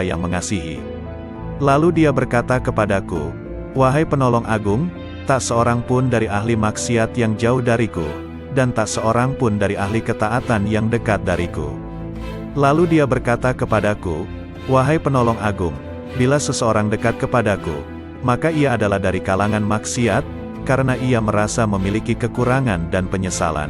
yang mengasihi. Lalu dia berkata kepadaku, "Wahai penolong agung, tak seorang pun dari ahli maksiat yang jauh dariku, dan tak seorang pun dari ahli ketaatan yang dekat dariku." Lalu dia berkata kepadaku, "Wahai penolong agung, bila seseorang dekat kepadaku, maka ia adalah dari kalangan maksiat, karena ia merasa memiliki kekurangan dan penyesalan."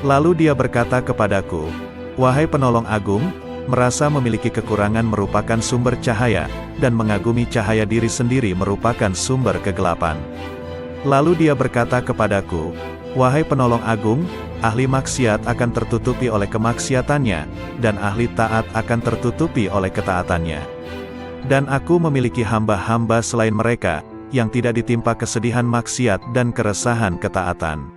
Lalu dia berkata kepadaku, "Wahai penolong agung, merasa memiliki kekurangan merupakan sumber cahaya, dan mengagumi cahaya diri sendiri merupakan sumber kegelapan." Lalu dia berkata kepadaku, "Wahai penolong agung, ahli maksiat akan tertutupi oleh kemaksiatannya, dan ahli taat akan tertutupi oleh ketaatannya. Dan aku memiliki hamba-hamba selain mereka, yang tidak ditimpa kesedihan maksiat dan keresahan ketaatan."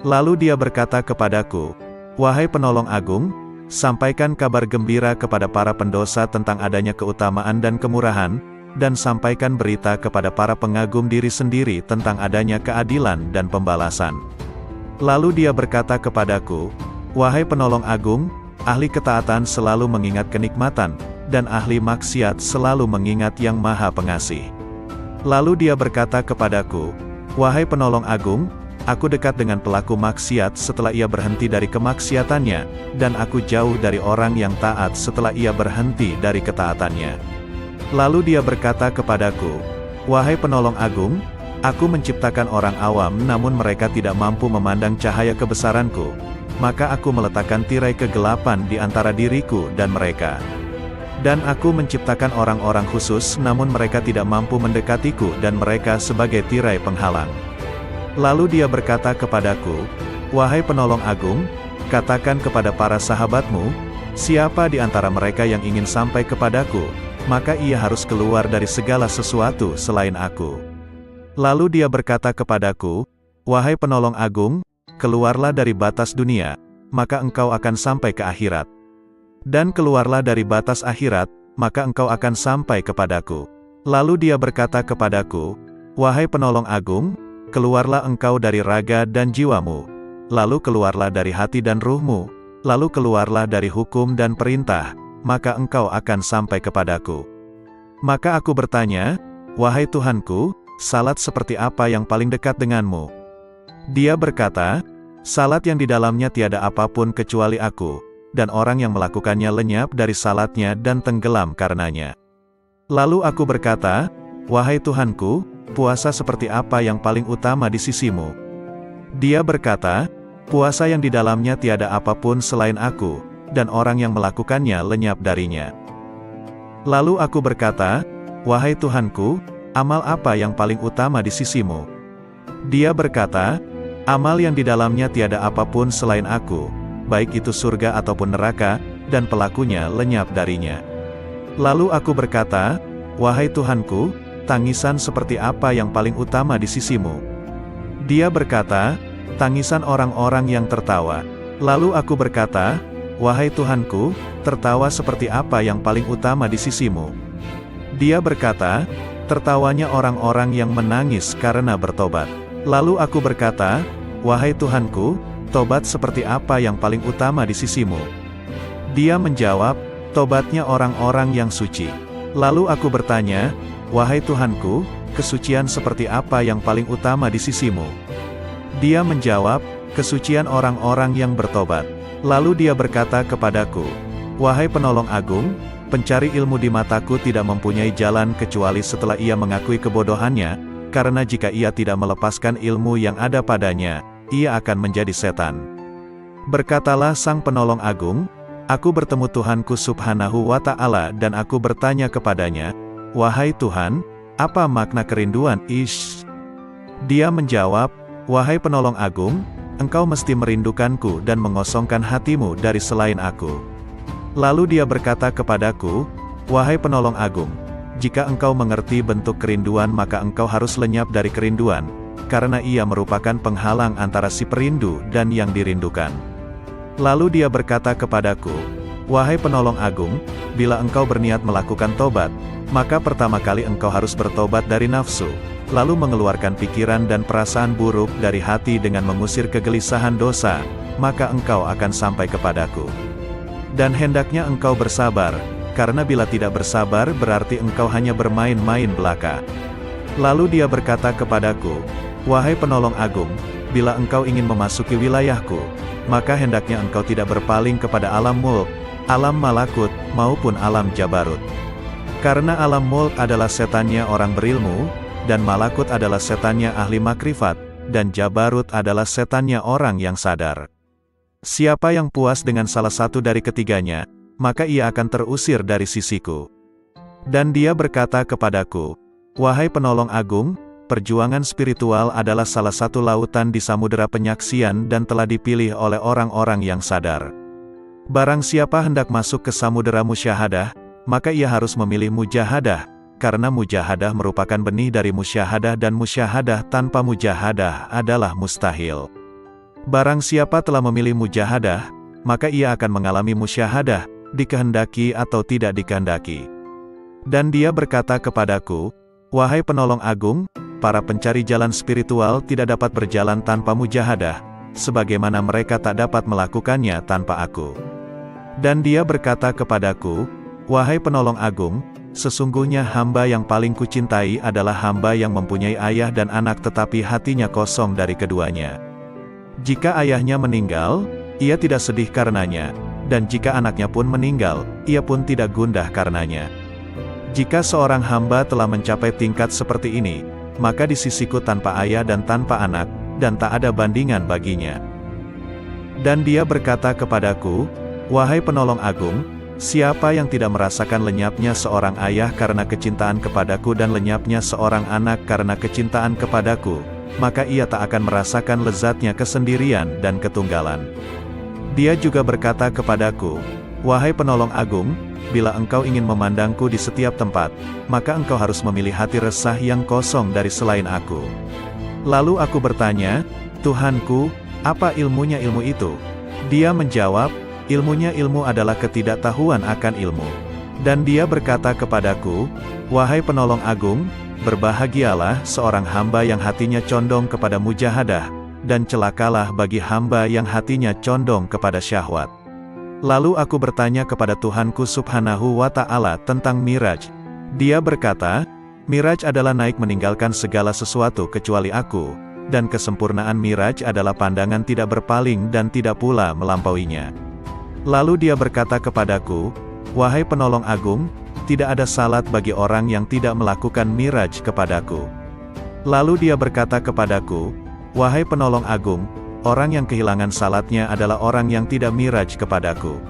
Lalu dia berkata kepadaku, "Wahai penolong agung, sampaikan kabar gembira kepada para pendosa tentang adanya keutamaan dan kemurahan, dan sampaikan berita kepada para pengagum diri sendiri tentang adanya keadilan dan pembalasan." Lalu dia berkata kepadaku, "Wahai penolong agung, ahli ketaatan selalu mengingat kenikmatan, dan ahli maksiat selalu mengingat yang Maha Pengasih." Lalu dia berkata kepadaku, "Wahai penolong agung, aku dekat dengan pelaku maksiat setelah ia berhenti dari kemaksiatannya, dan aku jauh dari orang yang taat setelah ia berhenti dari ketaatannya." Lalu dia berkata kepadaku, "Wahai penolong agung, aku menciptakan orang awam namun mereka tidak mampu memandang cahaya kebesaranku, maka aku meletakkan tirai kegelapan di antara diriku dan mereka. Dan aku menciptakan orang-orang khusus namun mereka tidak mampu mendekatiku dan mereka sebagai tirai penghalang." Lalu dia berkata kepadaku, "Wahai penolong agung, katakan kepada para sahabatmu, siapa di antara mereka yang ingin sampai kepadaku, maka ia harus keluar dari segala sesuatu selain aku." Lalu dia berkata kepadaku, "Wahai penolong agung, keluarlah dari batas dunia, maka engkau akan sampai ke akhirat. Dan keluarlah dari batas akhirat, maka engkau akan sampai kepadaku." Lalu dia berkata kepadaku, "Wahai penolong agung, keluarlah engkau dari raga dan jiwamu, lalu keluarlah dari hati dan ruhmu, lalu keluarlah dari hukum dan perintah, maka engkau akan sampai kepadaku." Maka aku bertanya, "Wahai Tuhanku, salat seperti apa yang paling dekat denganmu?" Dia berkata, "Salat yang di dalamnya tiada apapun kecuali aku, dan orang yang melakukannya lenyap dari salatnya dan tenggelam karenanya." Lalu aku berkata, "Wahai Tuhanku, puasa seperti apa yang paling utama di sisimu?" Dia berkata, "Puasa yang di dalamnya tiada apapun selain aku, dan orang yang melakukannya lenyap darinya." Lalu aku berkata, "Wahai Tuhanku, amal apa yang paling utama di sisimu?" Dia berkata, "Amal yang di dalamnya tiada apapun selain aku, baik itu surga ataupun neraka, dan pelakunya lenyap darinya." Lalu aku berkata, "Wahai Tuhanku, tangisan seperti apa yang paling utama di sisimu?" Dia berkata, "Tangisan orang-orang yang tertawa." Lalu aku berkata, "Wahai Tuhanku, tertawa seperti apa yang paling utama di sisimu?" Dia berkata, "Tertawanya orang-orang yang menangis karena bertobat." Lalu aku berkata, "Wahai Tuhanku, tobat seperti apa yang paling utama di sisimu?" Dia menjawab, "Tobatnya orang-orang yang suci." Lalu aku bertanya, "Wahai Tuhanku, kesucian seperti apa yang paling utama di sisimu?" Dia menjawab, "Kesucian orang-orang yang bertobat." Lalu dia berkata kepadaku, "Wahai penolong agung, pencari ilmu di mataku tidak mempunyai jalan kecuali setelah ia mengakui kebodohannya, karena jika ia tidak melepaskan ilmu yang ada padanya, ia akan menjadi setan." Berkatalah sang penolong agung, "Aku bertemu Tuhanku subhanahu wa ta'ala dan aku bertanya kepadanya, 'Wahai Tuhan, apa makna kerinduan?' Dia menjawab, 'Wahai penolong agung, engkau mesti merindukanku dan mengosongkan hatimu dari selain aku.' Lalu dia berkata kepadaku, 'Wahai penolong agung, jika engkau mengerti bentuk kerinduan maka engkau harus lenyap dari kerinduan, karena ia merupakan penghalang antara si perindu dan yang dirindukan.' Lalu dia berkata kepadaku, 'Wahai penolong agung, bila engkau berniat melakukan tobat, maka pertama kali engkau harus bertobat dari nafsu, lalu mengeluarkan pikiran dan perasaan buruk dari hati dengan mengusir kegelisahan dosa, maka engkau akan sampai kepadaku. Dan hendaknya engkau bersabar, karena bila tidak bersabar berarti engkau hanya bermain-main belaka. Lalu dia berkata kepadaku, wahai penolong agung, bila engkau ingin memasuki wilayahku, maka hendaknya engkau tidak berpaling kepada alam mulk, alam malakut, maupun alam jabarut. Karena alam mulk adalah setannya orang berilmu, dan malakut adalah setannya ahli makrifat, dan jabarut adalah setannya orang yang sadar. Siapa yang puas dengan salah satu dari ketiganya, maka ia akan terusir dari sisiku. Dan dia berkata kepadaku, wahai penolong agung, perjuangan spiritual adalah salah satu lautan di samudera penyaksian dan telah dipilih oleh orang-orang yang sadar. Barang siapa hendak masuk ke samudera musyahadah, maka ia harus memilih mujahadah, karena mujahadah merupakan benih dari musyahadah dan musyahadah tanpa mujahadah adalah mustahil. Barang siapa telah memilih mujahadah, maka ia akan mengalami musyahadah, dikehendaki atau tidak dikehendaki. Dan dia berkata kepadaku, wahai penolong agung, para pencari jalan spiritual tidak dapat berjalan tanpa mujahadah, sebagaimana mereka tak dapat melakukannya tanpa aku. Dan dia berkata kepadaku, wahai penolong agung, sesungguhnya hamba yang paling kucintai adalah hamba yang mempunyai ayah dan anak tetapi hatinya kosong dari keduanya. Jika ayahnya meninggal, ia tidak sedih karenanya, dan jika anaknya pun meninggal, ia pun tidak gundah karenanya. Jika seorang hamba telah mencapai tingkat seperti ini, maka di sisiku tanpa ayah dan tanpa anak, dan tak ada bandingan baginya. Dan dia berkata kepadaku, wahai penolong agung, siapa yang tidak merasakan lenyapnya seorang ayah karena kecintaan kepadaku dan lenyapnya seorang anak karena kecintaan kepadaku, maka ia tak akan merasakan lezatnya kesendirian dan ketunggalan. Dia juga berkata kepadaku, wahai penolong agung, bila engkau ingin memandangku di setiap tempat, maka engkau harus memilih hati resah yang kosong dari selain aku. Lalu aku bertanya, Tuhanku, apa ilmunya ilmu itu? Dia menjawab, ilmunya ilmu adalah ketidaktahuan akan ilmu. Dan dia berkata kepadaku, wahai penolong agung, berbahagialah seorang hamba yang hatinya condong kepada mujahadah, dan celakalah bagi hamba yang hatinya condong kepada syahwat. Lalu aku bertanya kepada Tuhanku subhanahu wa ta'ala tentang Miraj. Dia berkata, Miraj adalah naik meninggalkan segala sesuatu kecuali aku, dan kesempurnaan Miraj adalah pandangan tidak berpaling dan tidak pula melampauinya. Lalu dia berkata kepadaku, wahai penolong agung, tidak ada salat bagi orang yang tidak melakukan miraj kepadaku. Lalu dia berkata kepadaku, wahai penolong agung, orang yang kehilangan salatnya adalah orang yang tidak miraj kepadaku.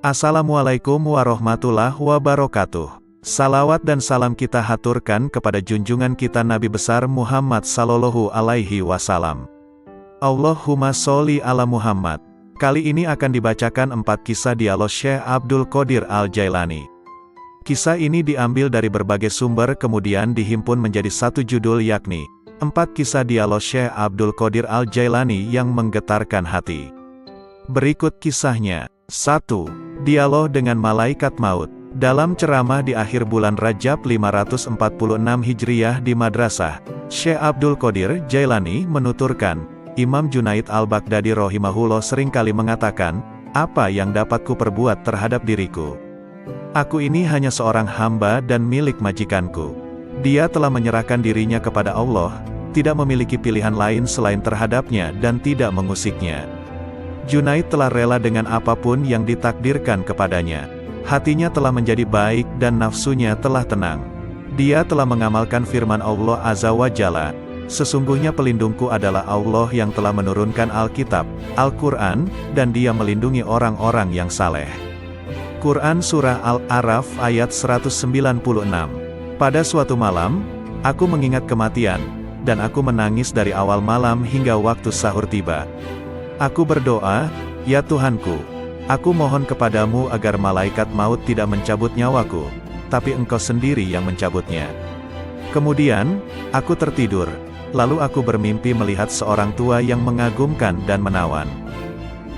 Assalamualaikum warahmatullahi wabarakatuh. Salawat dan salam kita haturkan kepada junjungan kita Nabi besar Muhammad sallallahu alaihi wasallam. Allahumma sholli ala Muhammad. Kali ini akan dibacakan 4 kisah dialog Syekh Abdul Qadir Al-Jailani. Kisah ini diambil dari berbagai sumber kemudian dihimpun menjadi satu judul yakni 4 kisah dialog Syekh Abdul Qadir Al-Jailani yang menggetarkan hati. Berikut kisahnya. 1. Dialog dengan Malaikat Maut. Dalam ceramah di akhir bulan Rajab 546 Hijriyah di Madrasah, Syekh Abdul Qadir Jailani menuturkan, Imam Junaid Al-Baghdadi rahimahullah seringkali mengatakan, apa yang dapat ku perbuat terhadap diriku? Aku ini hanya seorang hamba dan milik majikanku. Dia telah menyerahkan dirinya kepada Allah, tidak memiliki pilihan lain selain terhadapnya dan tidak mengusiknya. Junaid telah rela dengan apapun yang ditakdirkan kepadanya. Hatinya telah menjadi baik dan nafsunya telah tenang. Dia telah mengamalkan firman Allah Azza wa Jalla, sesungguhnya pelindungku adalah Allah yang telah menurunkan Alkitab, Al-Quran, dan dia melindungi orang-orang yang saleh. Quran Surah Al-A'raf ayat 196. Pada suatu malam, aku mengingat kematian, dan aku menangis dari awal malam hingga waktu sahur tiba. Aku berdoa, ya Tuhanku, aku mohon kepadamu agar malaikat maut tidak mencabut nyawaku, tapi engkau sendiri yang mencabutnya. Kemudian, aku tertidur, Lalu aku bermimpi melihat seorang tua yang mengagumkan dan menawan.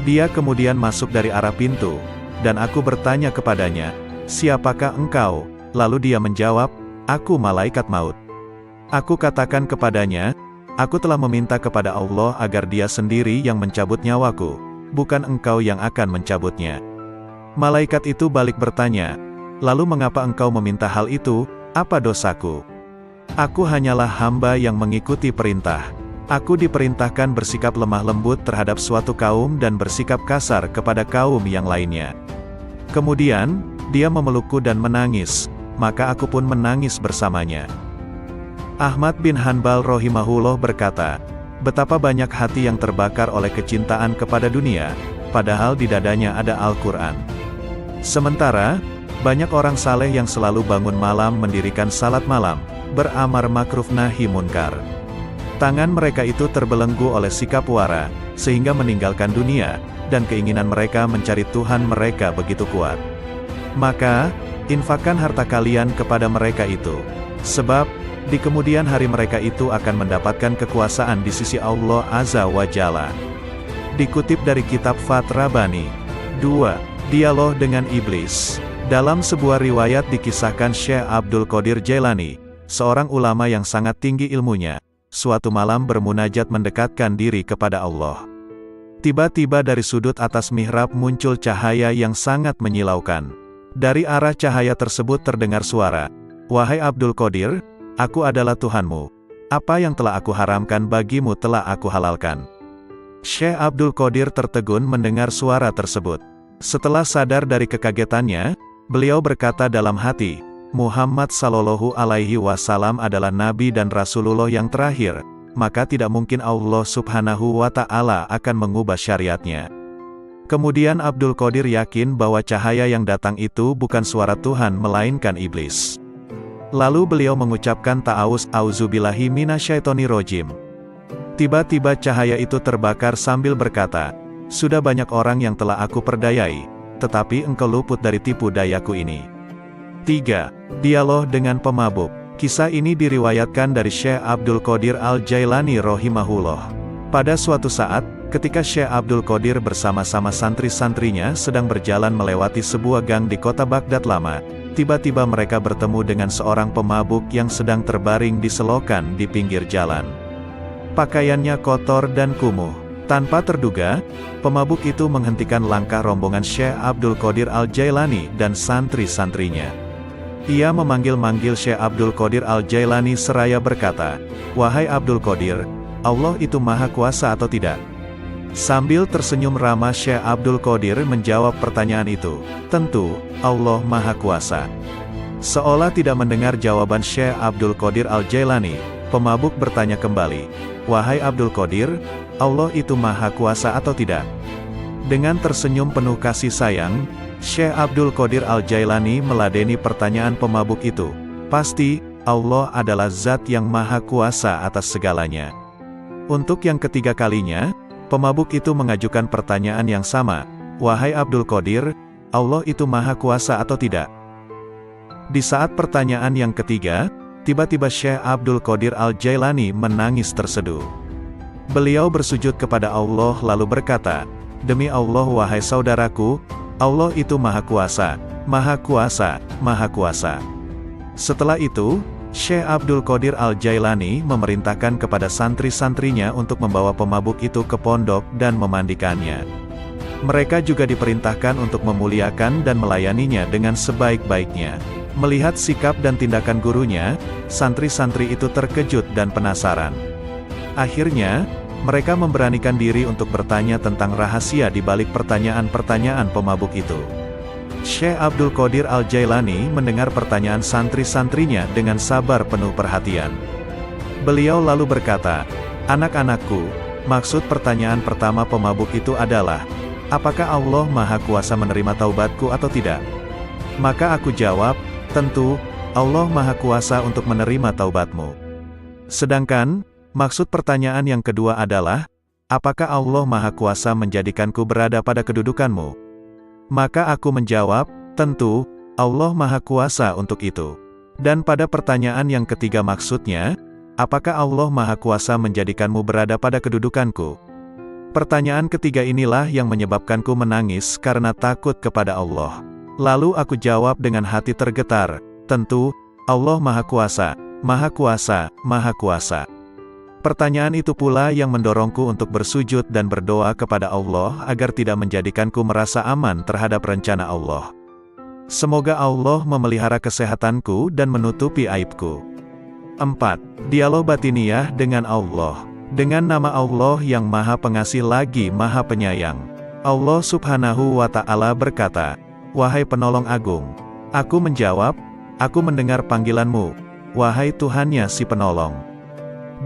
Dia kemudian masuk dari arah pintu, dan aku bertanya kepadanya, "Siapakah engkau?" Lalu dia menjawab, "Aku malaikat maut." Aku katakan kepadanya, "Aku telah meminta kepada Allah agar Dia sendiri yang mencabut nyawaku, bukan engkau yang akan mencabutnya." Malaikat itu balik bertanya, "Lalu mengapa engkau meminta hal itu? Apa dosaku? Aku hanyalah hamba yang mengikuti perintah. Aku diperintahkan bersikap lemah lembut terhadap suatu kaum dan bersikap kasar kepada kaum yang lainnya." Kemudian, dia memelukku dan menangis, maka aku pun menangis bersamanya. Ahmad bin Hanbal rahimahullah berkata, betapa banyak hati yang terbakar oleh kecintaan kepada dunia, padahal di dadanya ada Al-Quran. Sementara, banyak orang saleh yang selalu bangun malam mendirikan salat malam, beramar makruf nahi munkar. Tangan mereka itu terbelenggu oleh sikap wara, sehingga meninggalkan dunia, dan keinginan mereka mencari Tuhan mereka begitu kuat. Maka, infakkan harta kalian kepada mereka itu. Sebab, di kemudian hari mereka itu akan mendapatkan kekuasaan di sisi Allah Azza wa Jalla. Dikutip dari kitab Fath-Rabbani. 2. Dialog dengan Iblis. Dalam sebuah riwayat dikisahkan Syekh Abdul Qadir Jailani, seorang ulama yang sangat tinggi ilmunya, suatu malam bermunajat mendekatkan diri kepada Allah. Tiba-tiba dari sudut atas mihrab muncul cahaya yang sangat menyilaukan. Dari arah cahaya tersebut terdengar suara, "Wahai Abdul Qadir, aku adalah Tuhanmu. Apa yang telah aku haramkan bagimu telah aku halalkan." Syekh Abdul Qadir tertegun mendengar suara tersebut. Setelah sadar dari kekagetannya, beliau berkata dalam hati, "Muhammad Sallallahu Alaihi Wasallam adalah Nabi dan Rasulullah yang terakhir, maka tidak mungkin Allah Subhanahu wa Ta'ala akan mengubah syariatnya." Kemudian Abdul Qadir yakin bahwa cahaya yang datang itu bukan suara Tuhan melainkan iblis. Lalu beliau mengucapkan ta'awuz, "Auzubillahi minasyaitonirrajim." Tiba-tiba cahaya itu terbakar sambil berkata, "Sudah banyak orang yang telah aku perdayai, tetapi engkau luput dari tipu dayaku ini." 3. Dialog dengan pemabuk. Kisah ini diriwayatkan dari Syekh Abdul Qadir Al-Jailani rahimahullah. Pada suatu saat, ketika Syekh Abdul Qadir bersama-sama santri-santrinya sedang berjalan melewati sebuah gang di kota Baghdad lama, tiba-tiba mereka bertemu dengan seorang pemabuk yang sedang terbaring di selokan di pinggir jalan. Pakaiannya kotor dan kumuh. Tanpa terduga, pemabuk itu menghentikan langkah rombongan Syekh Abdul Qadir Al-Jailani dan santri-santrinya. Ia memanggil-manggil Syekh Abdul Qadir Al-Jailani seraya berkata, "Wahai Abdul Qadir, Allah itu maha kuasa atau tidak?" Sambil tersenyum ramah Syekh Abdul Qadir menjawab pertanyaan itu, "Tentu, Allah maha kuasa." Seolah tidak mendengar jawaban Syekh Abdul Qadir Al-Jailani, pemabuk bertanya kembali, "Wahai Abdul Qadir, Allah itu maha kuasa atau tidak?" Dengan tersenyum penuh kasih sayang, Syekh Abdul Qadir Al-Jailani meladeni pertanyaan pemabuk itu. "Pasti, Allah adalah zat yang maha kuasa atas segalanya." Untuk yang ketiga kalinya, pemabuk itu mengajukan pertanyaan yang sama, "Wahai Abdul Qadir, Allah itu maha kuasa atau tidak?" Di saat pertanyaan yang ketiga, tiba-tiba Syekh Abdul Qadir Al-Jailani menangis terseduh. Beliau bersujud kepada Allah lalu berkata, "Demi Allah wahai saudaraku, Allah itu maha kuasa, maha kuasa, maha kuasa." Setelah itu, Syekh Abdul Qadir Al-Jailani memerintahkan kepada santri-santrinya untuk membawa pemabuk itu ke pondok dan memandikannya. Mereka juga diperintahkan untuk memuliakan dan melayaninya dengan sebaik-baiknya. Melihat sikap dan tindakan gurunya, santri-santri itu terkejut dan penasaran. Akhirnya, mereka memberanikan diri untuk bertanya tentang rahasia di balik pertanyaan-pertanyaan pemabuk itu. Syekh Abdul Qadir Al-Jailani mendengar pertanyaan santri-santrinya dengan sabar penuh perhatian. Beliau lalu berkata, "Anak-anakku, maksud pertanyaan pertama pemabuk itu adalah, apakah Allah maha kuasa menerima taubatku atau tidak?" Maka aku jawab, "Tentu, Allah maha kuasa untuk menerima taubatmu." Sedangkan, maksud pertanyaan yang kedua adalah, apakah Allah maha kuasa menjadikanku berada pada kedudukanmu? Maka aku menjawab, tentu, Allah maha kuasa untuk itu. Dan pada pertanyaan yang ketiga maksudnya, apakah Allah Maha Kuasa menjadikanmu berada pada kedudukanku? Pertanyaan ketiga inilah yang menyebabkanku menangis karena takut kepada Allah. Lalu aku jawab dengan hati tergetar, tentu, Allah Maha Kuasa, Maha Kuasa, Maha Kuasa. Pertanyaan itu pula yang mendorongku untuk bersujud dan berdoa kepada Allah agar tidak menjadikanku merasa aman terhadap rencana Allah. Semoga Allah memelihara kesehatanku dan menutupi aibku. 4. Dialog batiniah dengan Allah. Dengan nama Allah yang Maha Pengasih lagi Maha Penyayang. Allah Subhanahu wa Ta'ala berkata, "Wahai penolong agung." Aku menjawab, "Aku mendengar panggilanmu, wahai Tuhannya si penolong."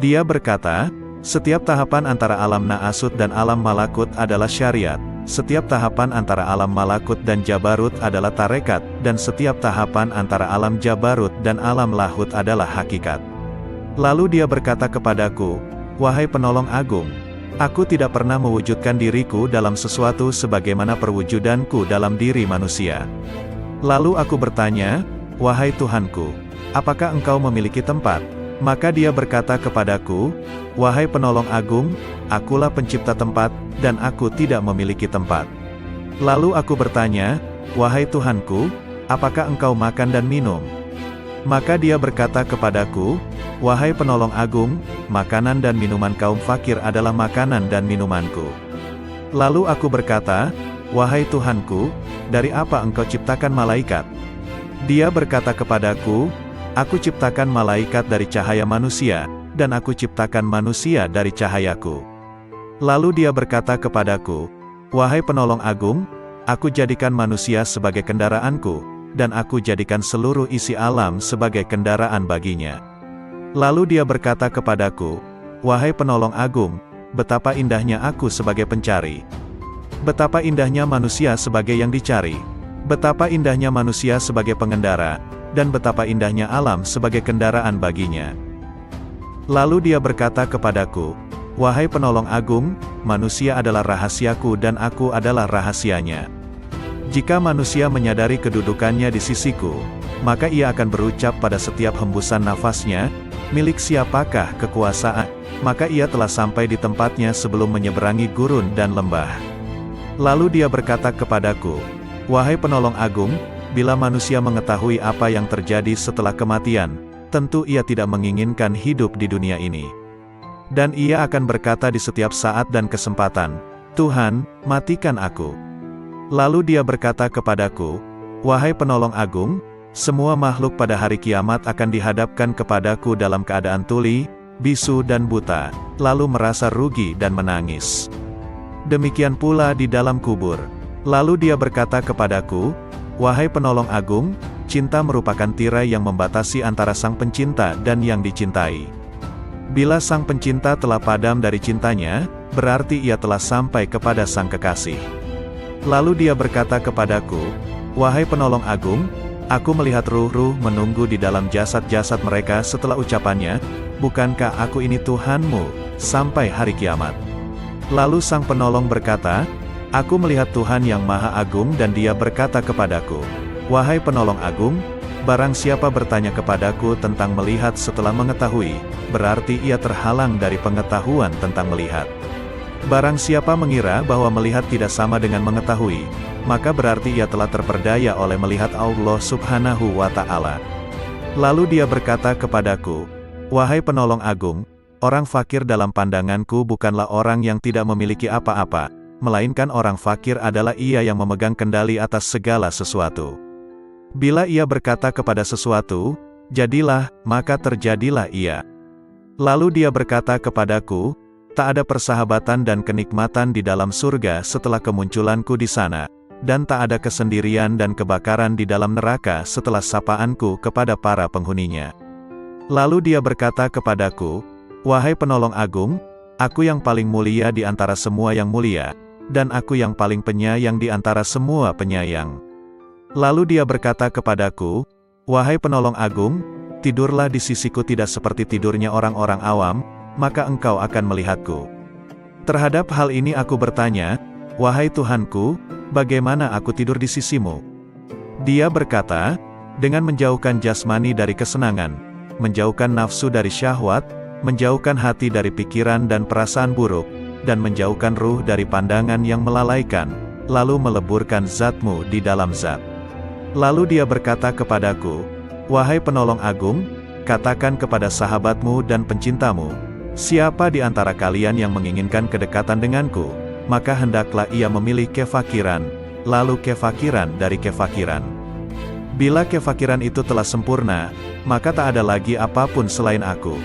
Dia berkata, "Setiap tahapan antara alam Na'asut dan alam Malakut adalah syariat. Setiap tahapan antara alam Malakut dan Jabarut adalah tarekat, dan setiap tahapan antara alam Jabarut dan alam Lahut adalah hakikat." Lalu dia berkata kepadaku, "Wahai penolong agung, aku tidak pernah mewujudkan diriku dalam sesuatu sebagaimana perwujudanku dalam diri manusia." Lalu aku bertanya, "Wahai Tuhanku, apakah engkau memiliki tempat?" Maka dia berkata kepadaku, "Wahai penolong agung, akulah pencipta tempat, dan aku tidak memiliki tempat." Lalu aku bertanya, "Wahai Tuhanku, apakah engkau makan dan minum?" Maka dia berkata kepadaku, "Wahai penolong agung, makanan dan minuman kaum fakir adalah makanan dan minumanku." Lalu aku berkata, "Wahai Tuhanku, dari apa engkau ciptakan malaikat?" Dia berkata kepadaku, "Aku ciptakan malaikat dari cahaya manusia, dan aku ciptakan manusia dari cahayaku." Lalu dia berkata kepadaku, "Wahai penolong agung, aku jadikan manusia sebagai kendaraanku, dan aku jadikan seluruh isi alam sebagai kendaraan baginya." Lalu dia berkata kepadaku, "Wahai penolong agung, betapa indahnya aku sebagai pencari. Betapa indahnya manusia sebagai yang dicari. Betapa indahnya manusia sebagai pengendara, dan betapa indahnya alam sebagai kendaraan baginya." Lalu dia berkata kepadaku, "Wahai penolong agung, manusia adalah rahasiaku dan aku adalah rahasianya. Jika manusia menyadari kedudukannya di sisiku, maka ia akan berucap pada setiap hembusan nafasnya, 'Milik siapakah kekuasaan?' Maka ia telah sampai di tempatnya sebelum menyeberangi gurun dan lembah." Lalu dia berkata kepadaku, "Wahai penolong agung, bila manusia mengetahui apa yang terjadi setelah kematian, tentu ia tidak menginginkan hidup di dunia ini. Dan ia akan berkata di setiap saat dan kesempatan, 'Tuhan, matikan aku.'" Lalu dia berkata kepadaku, "Wahai penolong agung, semua makhluk pada hari kiamat akan dihadapkan kepadaku dalam keadaan tuli, bisu dan buta, lalu merasa rugi dan menangis. Demikian pula di dalam kubur." Lalu dia berkata kepadaku, "Wahai penolong agung, cinta merupakan tirai yang membatasi antara sang pencinta dan yang dicintai. Bila sang pencinta telah padam dari cintanya, berarti ia telah sampai kepada sang kekasih." Lalu dia berkata kepadaku, "Wahai penolong agung, aku melihat ruh-ruh menunggu di dalam jasad-jasad mereka setelah ucapannya, 'Bukankah aku ini Tuhanmu, sampai hari kiamat?'" Lalu sang penolong berkata, "Aku melihat Tuhan yang Maha Agung dan dia berkata kepadaku, 'Wahai penolong agung, barang siapa bertanya kepadaku tentang melihat setelah mengetahui, berarti ia terhalang dari pengetahuan tentang melihat. Barang siapa mengira bahwa melihat tidak sama dengan mengetahui, maka berarti ia telah terperdaya oleh melihat Allah Subhanahu wa Ta'ala." Lalu dia berkata kepadaku, "Wahai penolong agung, orang fakir dalam pandanganku bukanlah orang yang tidak memiliki apa-apa, melainkan orang fakir adalah ia yang memegang kendali atas segala sesuatu. Bila ia berkata kepada sesuatu, 'Jadilah,' maka terjadilah ia." Lalu dia berkata kepadaku, "Tak ada persahabatan dan kenikmatan di dalam surga setelah kemunculanku di sana, dan tak ada kesendirian dan kebakaran di dalam neraka setelah sapaanku kepada para penghuninya." Lalu dia berkata kepadaku, "Wahai penolong agung, aku yang paling mulia di antara semua yang mulia, dan aku yang paling penyayang di antara semua penyayang." Lalu dia berkata kepadaku, "Wahai penolong agung, tidurlah di sisiku tidak seperti tidurnya orang-orang awam, maka engkau akan melihatku." Terhadap hal ini aku bertanya, "Wahai Tuhanku, bagaimana aku tidur di sisimu?" Dia berkata, "Dengan menjauhkan jasmani dari kesenangan, menjauhkan nafsu dari syahwat, menjauhkan hati dari pikiran dan perasaan buruk, dan menjauhkan ruh dari pandangan yang melalaikan, lalu meleburkan zatmu di dalam zat. Lalu dia berkata kepadaku, "Wahai penolong agung, katakan kepada sahabatmu dan pencintamu, siapa di antara kalian yang menginginkan kedekatan denganku, maka hendaklah ia memilih kefakiran, lalu kefakiran dari kefakiran. Bila kefakiran itu telah sempurna, maka tak ada lagi apapun selain aku."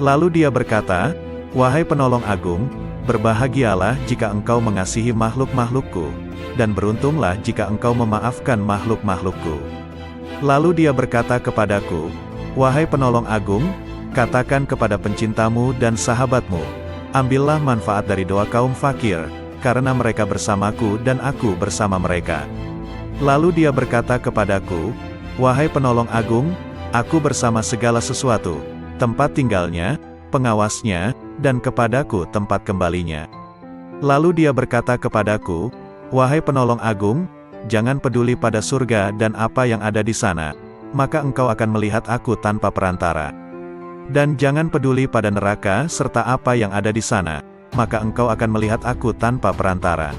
Lalu dia berkata, "Wahai penolong agung, berbahagialah jika engkau mengasihi makhluk-makhlukku, dan beruntunglah jika engkau memaafkan makhluk-makhlukku." Lalu dia berkata kepadaku, "Wahai penolong agung, katakan kepada pencintamu dan sahabatmu, ambillah manfaat dari doa kaum fakir, karena mereka bersamaku dan aku bersama mereka." Lalu dia berkata kepadaku, "Wahai penolong agung, aku bersama segala sesuatu, tempat tinggalnya, pengawasnya, dan kepadaku tempat kembalinya." Lalu dia berkata kepadaku, "Wahai penolong agung, jangan peduli pada surga dan apa yang ada di sana, maka engkau akan melihat aku tanpa perantara. Dan jangan peduli pada neraka serta apa yang ada di sana, maka engkau akan melihat aku tanpa perantara."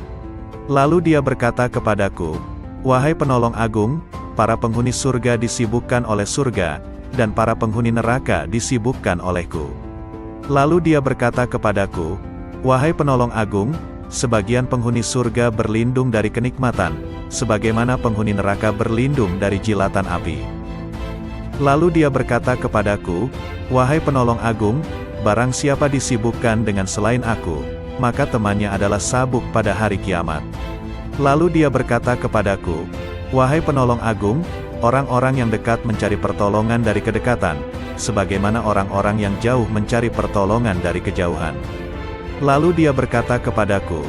Lalu dia berkata kepadaku, "Wahai penolong agung, para penghuni surga disibukkan oleh surga, dan para penghuni neraka disibukkan olehku." Lalu dia berkata kepadaku, "Wahai penolong agung, sebagian penghuni surga berlindung dari kenikmatan, sebagaimana penghuni neraka berlindung dari jilatan api." Lalu dia berkata kepadaku, "Wahai penolong agung, barang siapa disibukkan dengan selain aku, maka temannya adalah sabuk pada hari kiamat." Lalu dia berkata kepadaku, "Wahai penolong agung, orang-orang yang dekat mencari pertolongan dari kedekatan, sebagaimana orang-orang yang jauh mencari pertolongan dari kejauhan." Lalu dia berkata kepadaku,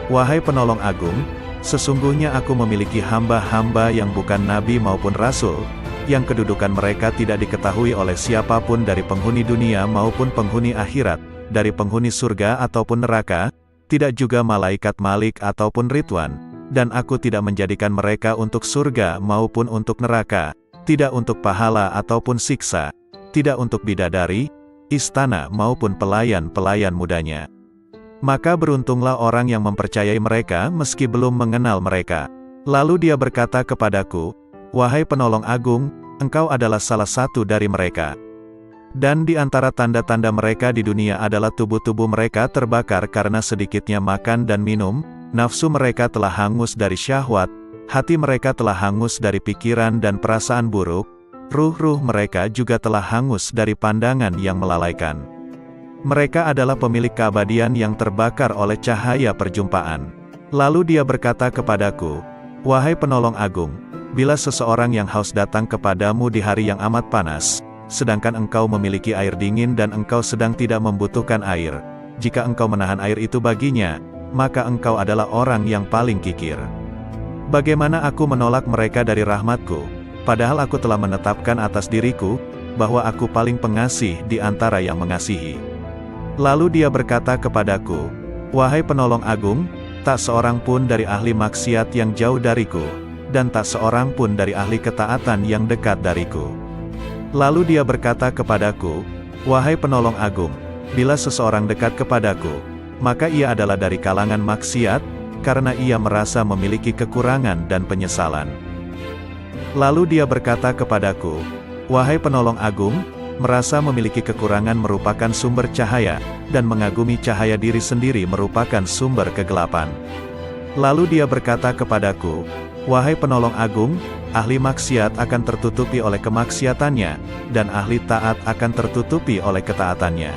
"Wahai penolong agung, sesungguhnya aku memiliki hamba-hamba yang bukan nabi maupun rasul, yang kedudukan mereka tidak diketahui oleh siapapun dari penghuni dunia maupun penghuni akhirat, dari penghuni surga ataupun neraka, tidak juga malaikat Malik ataupun Ridwan, dan aku tidak menjadikan mereka untuk surga maupun untuk neraka, tidak untuk pahala ataupun siksa, tidak untuk bidadari, istana maupun pelayan-pelayan mudanya. Maka beruntunglah orang yang mempercayai mereka meski belum mengenal mereka." Lalu dia berkata kepadaku, "Wahai penolong agung, engkau adalah salah satu dari mereka. Dan di antara tanda-tanda mereka di dunia adalah tubuh-tubuh mereka terbakar karena sedikitnya makan dan minum, nafsu mereka telah hangus dari syahwat, hati mereka telah hangus dari pikiran dan perasaan buruk, ruh-ruh mereka juga telah hangus dari pandangan yang melalaikan. Mereka adalah pemilik keabadian yang terbakar oleh cahaya perjumpaan." Lalu dia berkata kepadaku, "Wahai penolong agung, bila seseorang yang haus datang kepadamu di hari yang amat panas, sedangkan engkau memiliki air dingin dan engkau sedang tidak membutuhkan air, jika engkau menahan air itu baginya, maka engkau adalah orang yang paling kikir. Bagaimana aku menolak mereka dari rahmatku, padahal aku telah menetapkan atas diriku, bahwa aku paling pengasih di antara yang mengasihi." Lalu dia berkata kepadaku, "Wahai penolong agung, tak seorang pun dari ahli maksiat yang jauh dariku, dan tak seorang pun dari ahli ketaatan yang dekat dariku." Lalu dia berkata kepadaku, "Wahai penolong agung, bila seseorang dekat kepadaku, maka ia adalah dari kalangan maksiat, karena ia merasa memiliki kekurangan dan penyesalan." Lalu dia berkata kepadaku, "Wahai penolong agung, merasa memiliki kekurangan merupakan sumber cahaya, dan mengagumi cahaya diri sendiri merupakan sumber kegelapan." Lalu dia berkata kepadaku, "Wahai penolong agung, ahli maksiat akan tertutupi oleh kemaksiatannya, dan ahli taat akan tertutupi oleh ketaatannya.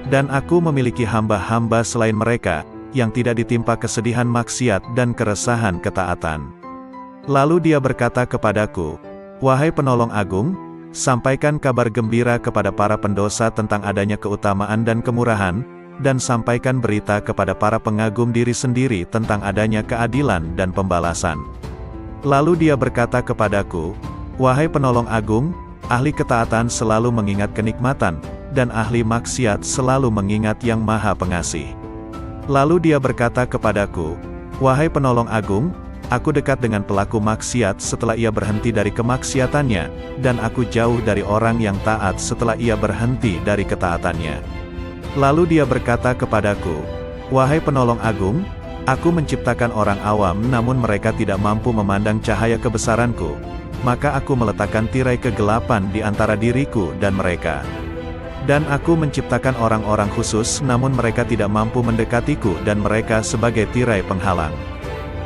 Dan aku memiliki hamba-hamba selain mereka, yang tidak ditimpa kesedihan maksiat dan keresahan ketaatan." Lalu dia berkata kepadaku, "Wahai penolong agung, sampaikan kabar gembira kepada para pendosa tentang adanya keutamaan dan kemurahan, dan sampaikan berita kepada para pengagum diri sendiri tentang adanya keadilan dan pembalasan." Lalu dia berkata kepadaku, "Wahai penolong agung, ahli ketaatan selalu mengingat kenikmatan, dan ahli maksiat selalu mengingat yang maha pengasih." Lalu dia berkata kepadaku, "Wahai penolong agung, Aku dekat dengan pelaku maksiat setelah ia berhenti dari kemaksiatannya, dan aku jauh dari orang yang taat setelah ia berhenti dari ketaatannya. Lalu dia berkata kepadaku, "Wahai penolong agung, aku menciptakan orang awam namun mereka tidak mampu memandang cahaya kebesaranku. Maka aku meletakkan tirai kegelapan di antara diriku dan mereka. Dan aku menciptakan orang-orang khusus namun mereka tidak mampu mendekatiku dan mereka sebagai tirai penghalang."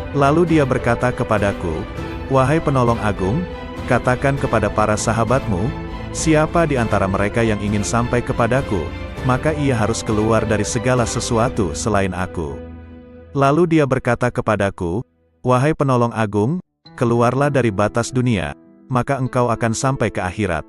Lalu dia berkata kepadaku, "Wahai penolong agung, katakan kepada para sahabatmu, siapa di antara mereka yang ingin sampai kepadaku, maka ia harus keluar dari segala sesuatu selain aku." Lalu dia berkata kepadaku, "Wahai penolong agung, keluarlah dari batas dunia, maka engkau akan sampai ke akhirat.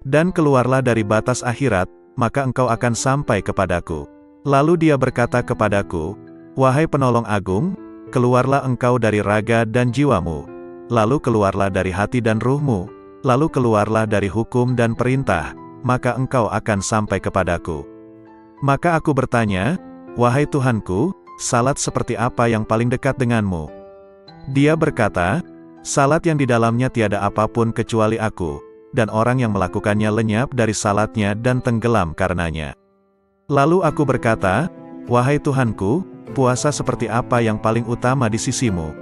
Dan keluarlah dari batas akhirat, maka engkau akan sampai kepadaku." Lalu dia berkata kepadaku, "Wahai penolong agung, keluarlah engkau dari raga dan jiwamu, lalu keluarlah dari hati dan ruhmu, lalu keluarlah dari hukum dan perintah, maka engkau akan sampai kepadaku." Maka aku bertanya, "Wahai Tuhanku, salat seperti apa yang paling dekat denganmu?" Dia berkata, "Salat yang di dalamnya tiada apapun kecuali aku, dan orang yang melakukannya lenyap dari salatnya dan tenggelam karenanya." Lalu aku berkata, "Wahai Tuhanku, puasa seperti apa yang paling utama di sisimu?"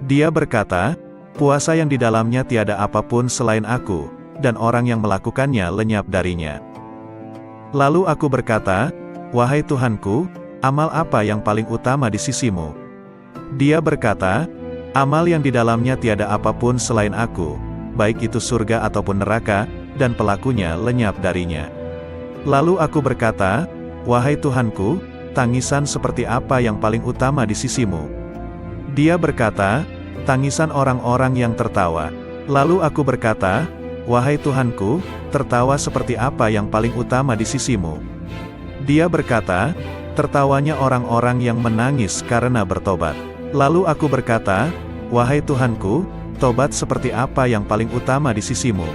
Dia berkata, "Puasa yang di dalamnya tiada apapun selain aku, dan orang yang melakukannya lenyap darinya." Lalu aku berkata, "Wahai Tuhanku, amal apa yang paling utama di sisimu?" Dia berkata, "Amal yang di dalamnya tiada apapun selain aku, baik itu surga ataupun neraka, dan pelakunya lenyap darinya." Lalu aku berkata, "Wahai Tuhanku, tangisan seperti apa yang paling utama di sisimu?" Dia berkata, "Tangisan orang-orang yang tertawa." Lalu aku berkata, "Wahai Tuhanku, tertawa seperti apa yang paling utama di sisimu?" Dia berkata, "Tertawanya orang-orang yang menangis karena bertobat." Lalu aku berkata, "Wahai Tuhanku, tobat seperti apa yang paling utama di sisimu?"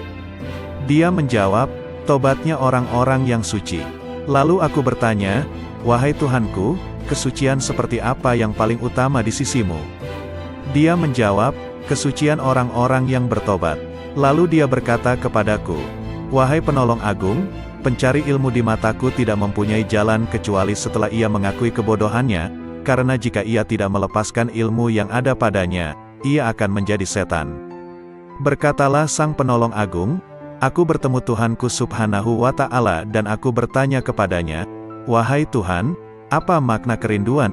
Dia menjawab, "Tobatnya orang-orang yang suci." Lalu aku bertanya, "Wahai Tuhanku, kesucian seperti apa yang paling utama di sisimu?" Dia menjawab, "Kesucian orang-orang yang bertobat." Lalu dia berkata kepadaku, "Wahai penolong agung, pencari ilmu di mataku tidak mempunyai jalan kecuali setelah ia mengakui kebodohannya, karena jika ia tidak melepaskan ilmu yang ada padanya, ia akan menjadi setan." Berkatalah sang penolong agung, "Aku bertemu Tuhanku subhanahu wa ta'ala dan aku bertanya kepadanya, 'Wahai Tuhan, apa makna kerinduan?'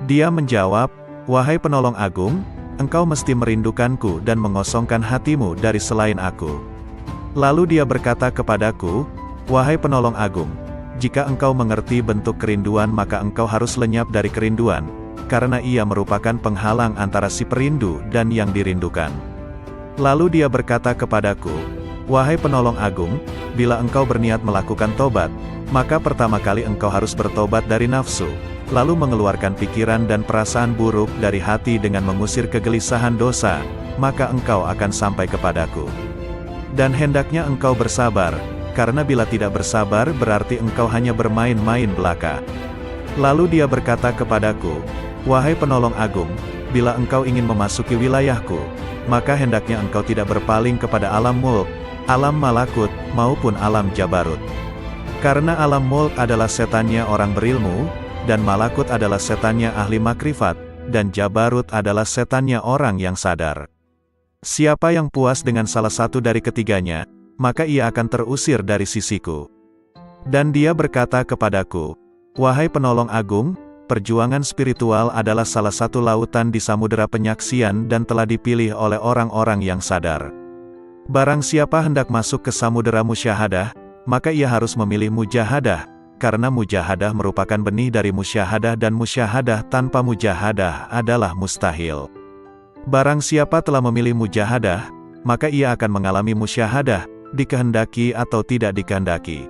Dia menjawab, 'Wahai penolong agung, engkau mesti merindukanku dan mengosongkan hatimu dari selain aku.' Lalu dia berkata kepadaku, 'Wahai penolong agung, jika engkau mengerti bentuk kerinduan maka engkau harus lenyap dari kerinduan, karena ia merupakan penghalang antara si perindu dan yang dirindukan.' Lalu dia berkata kepadaku, 'Wahai penolong agung, bila engkau berniat melakukan tobat, maka pertama kali engkau harus bertobat dari nafsu, lalu mengeluarkan pikiran dan perasaan buruk dari hati dengan mengusir kegelisahan dosa, maka engkau akan sampai kepadaku. Dan hendaknya engkau bersabar, karena bila tidak bersabar berarti engkau hanya bermain-main belaka.' Lalu dia berkata kepadaku, 'Wahai penolong agung, bila engkau ingin memasuki wilayahku, maka hendaknya engkau tidak berpaling kepada alam mulk, alam malakut, maupun alam jabarut. Karena alam mulk adalah setannya orang berilmu, dan malakut adalah setannya ahli makrifat, dan jabarut adalah setannya orang yang sadar. Siapa yang puas dengan salah satu dari ketiganya, maka ia akan terusir dari sisiku.' Dan dia berkata kepadaku, 'Wahai penolong agung, perjuangan spiritual adalah salah satu lautan di samudera penyaksian dan telah dipilih oleh orang-orang yang sadar. Barang siapa hendak masuk ke samudera musyahadah, maka ia harus memilih mujahadah, karena mujahadah merupakan benih dari musyahadah dan musyahadah tanpa mujahadah adalah mustahil. Barang siapa telah memilih mujahadah, maka ia akan mengalami musyahadah, dikehendaki atau tidak dikehendaki.'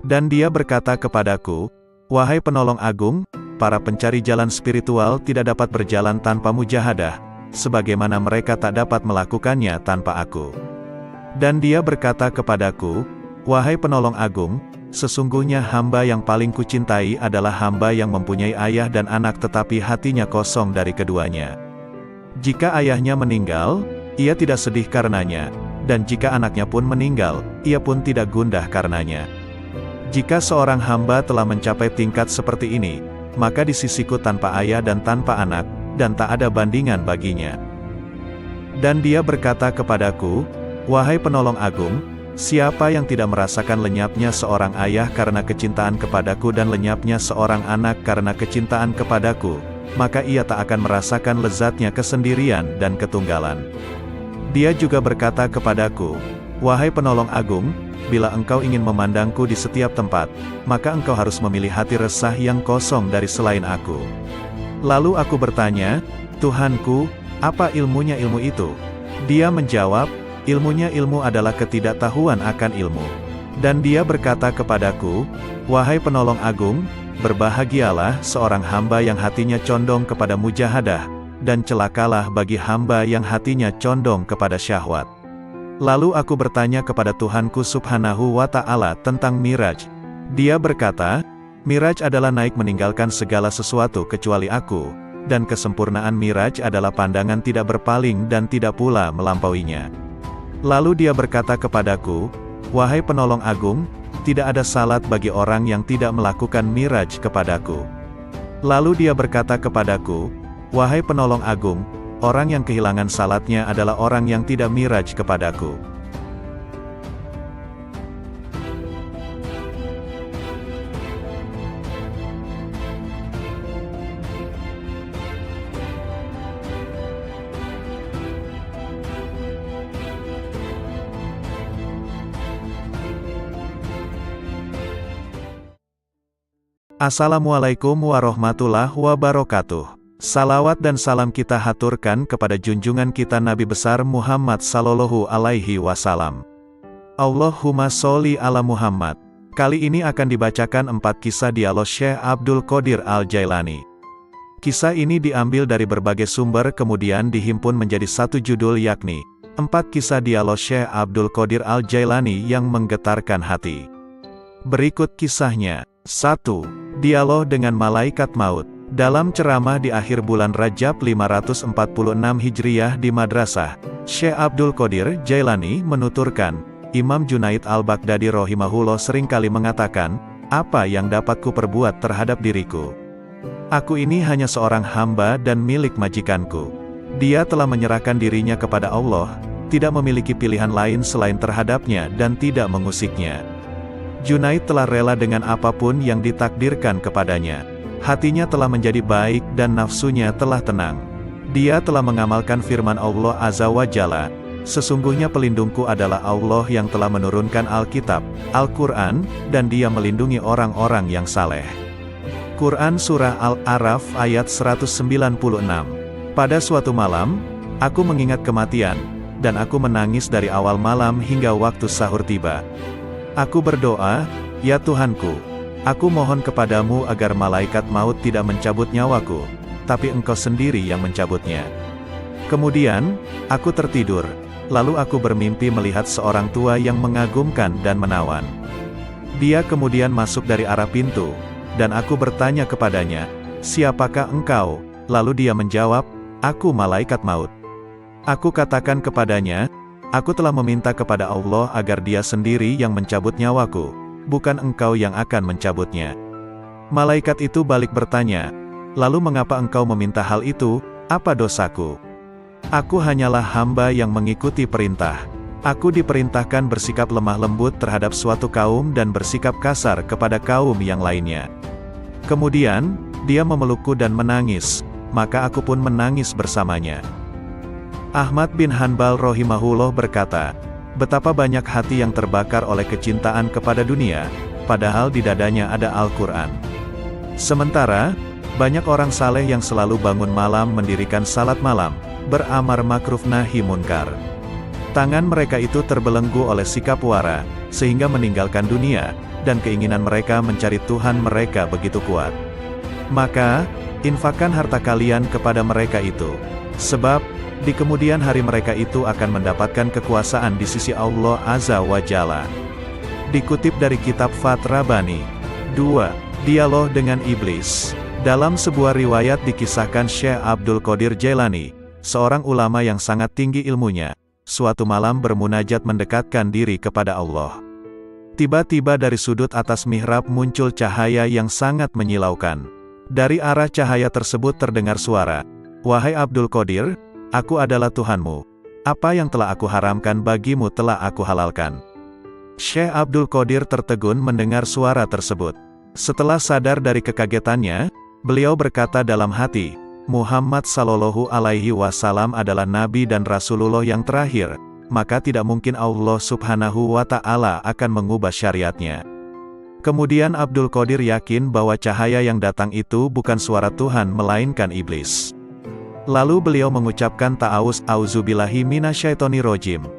Dan dia berkata kepadaku, 'Wahai penolong agung, para pencari jalan spiritual tidak dapat berjalan tanpa mujahadah, sebagaimana mereka tak dapat melakukannya tanpa aku.' Dan dia berkata kepadaku, 'Wahai penolong agung, sesungguhnya hamba yang paling kucintai adalah hamba yang mempunyai ayah dan anak tetapi hatinya kosong dari keduanya. Jika ayahnya meninggal, ia tidak sedih karenanya, dan jika anaknya pun meninggal, ia pun tidak gundah karenanya. Jika seorang hamba telah mencapai tingkat seperti ini, maka di sisiku tanpa ayah dan tanpa anak, dan tak ada bandingan baginya. Dan dia berkata kepadaku, "Wahai penolong agung, siapa yang tidak merasakan lenyapnya seorang ayah karena kecintaan kepadaku dan lenyapnya seorang anak karena kecintaan kepadaku, maka ia tak akan merasakan lezatnya kesendirian dan ketunggalan." Dia juga berkata kepadaku, "Wahai penolong agung, bila engkau ingin memandangku di setiap tempat, maka engkau harus memilih hati resah yang kosong dari selain aku." Lalu aku bertanya, "Tuhanku, apa ilmunya ilmu itu?" Dia menjawab, "Ilmunya ilmu adalah ketidaktahuan akan ilmu." Dan dia berkata kepadaku, "Wahai penolong agung, berbahagialah seorang hamba yang hatinya condong kepada mujahadah, dan celakalah bagi hamba yang hatinya condong kepada syahwat." Lalu aku bertanya kepada Tuhanku Subhanahu wa Ta'ala tentang Miraj. Dia berkata, "Miraj adalah naik meninggalkan segala sesuatu kecuali aku, dan kesempurnaan Miraj adalah pandangan tidak berpaling dan tidak pula melampauinya." Lalu dia berkata kepadaku, "Wahai penolong agung, tidak ada salat bagi orang yang tidak melakukan Miraj kepadaku." Lalu dia berkata kepadaku, "Wahai penolong agung, orang yang kehilangan salatnya adalah orang yang tidak Miraj kepadaku." Assalamualaikum warahmatullahi wabarakatuh. Salawat dan salam kita haturkan kepada junjungan kita Nabi besar Muhammad sallallahu alaihi wasallam. Allahumma sholli ala Muhammad. Kali ini akan dibacakan 4 kisah dialog Syekh Abdul Qadir Al-Jailani. Kisah ini diambil dari berbagai sumber kemudian dihimpun menjadi satu judul yakni 4 kisah dialog Syekh Abdul Qadir Al-Jailani yang menggetarkan hati. Berikut kisahnya. 1. Dialog dengan Malaikat Maut. Dalam ceramah di akhir bulan Rajab 546 Hijriyah di Madrasah, Syekh Abdul Qadir Jailani menuturkan, Imam Junaid al-Baghdadi rahimahullah seringkali mengatakan, "Apa yang dapat ku perbuat terhadap diriku? Aku ini hanya seorang hamba dan milik majikanku. Dia telah menyerahkan dirinya kepada Allah, tidak memiliki pilihan lain selain terhadapnya dan tidak mengusiknya." Junaid telah rela dengan apapun yang ditakdirkan kepadanya. Hatinya telah menjadi baik dan nafsunya telah tenang. Dia telah mengamalkan firman Allah Azza wa Jalla, "Sesungguhnya pelindungku adalah Allah yang telah menurunkan Alkitab, Al-Quran, dan dia melindungi orang-orang yang saleh." Quran Surah Al-A'raf ayat 196. Pada suatu malam, aku mengingat kematian, dan aku menangis dari awal malam hingga waktu sahur tiba. Aku berdoa, "Ya Tuhanku, aku mohon kepadamu agar malaikat maut tidak mencabut nyawaku, tapi Engkau sendiri yang mencabutnya." Kemudian, aku tertidur, lalu aku bermimpi melihat seorang tua yang mengagumkan dan menawan. Dia kemudian masuk dari arah pintu, dan aku bertanya kepadanya, "Siapakah engkau?" Lalu dia menjawab, "Aku malaikat maut." Aku katakan kepadanya, "Aku telah meminta kepada Allah agar dia sendiri yang mencabut nyawaku, bukan engkau yang akan mencabutnya." Malaikat itu balik bertanya, "Lalu mengapa engkau meminta hal itu? Apa dosaku? Aku hanyalah hamba yang mengikuti perintah. Aku diperintahkan bersikap lemah lembut terhadap suatu kaum dan bersikap kasar kepada kaum yang lainnya." Kemudian, dia memelukku dan menangis, maka aku pun menangis bersamanya. Ahmad bin Hanbal rahimahullah berkata, betapa banyak hati yang terbakar oleh kecintaan kepada dunia, padahal di dadanya ada Al-Quran. Sementara, banyak orang saleh yang selalu bangun malam mendirikan salat malam, beramar makruf nahi munkar. Tangan mereka itu terbelenggu oleh sikap wara, sehingga meninggalkan dunia, dan keinginan mereka mencari Tuhan mereka begitu kuat. Maka, infakkan harta kalian kepada mereka itu. Sebab, di kemudian hari mereka itu akan mendapatkan kekuasaan di sisi Allah Azza wa Jalla. Dikutip dari kitab Fath Rabbani. 2. Dialog dengan Iblis. Dalam sebuah riwayat dikisahkan Syekh Abdul Qadir Jailani, seorang ulama yang sangat tinggi ilmunya, suatu malam bermunajat mendekatkan diri kepada Allah. Tiba-tiba dari sudut atas mihrab muncul cahaya yang sangat menyilaukan. Dari arah cahaya tersebut terdengar suara, "Wahai Abdul Qadir, aku adalah Tuhanmu. Apa yang telah aku haramkan bagimu telah aku halalkan." Syekh Abdul Qadir tertegun mendengar suara tersebut. Setelah sadar dari kekagetannya, beliau berkata dalam hati, Muhammad Sallallahu Alaihi Wasallam adalah Nabi dan Rasulullah yang terakhir, maka tidak mungkin Allah Subhanahu wa Ta'ala akan mengubah syariatnya. Kemudian Abdul Qadir yakin bahwa cahaya yang datang itu bukan suara Tuhan melainkan iblis. Lalu beliau mengucapkan ta'awuz, auzubillahi minasyaitonirrajim.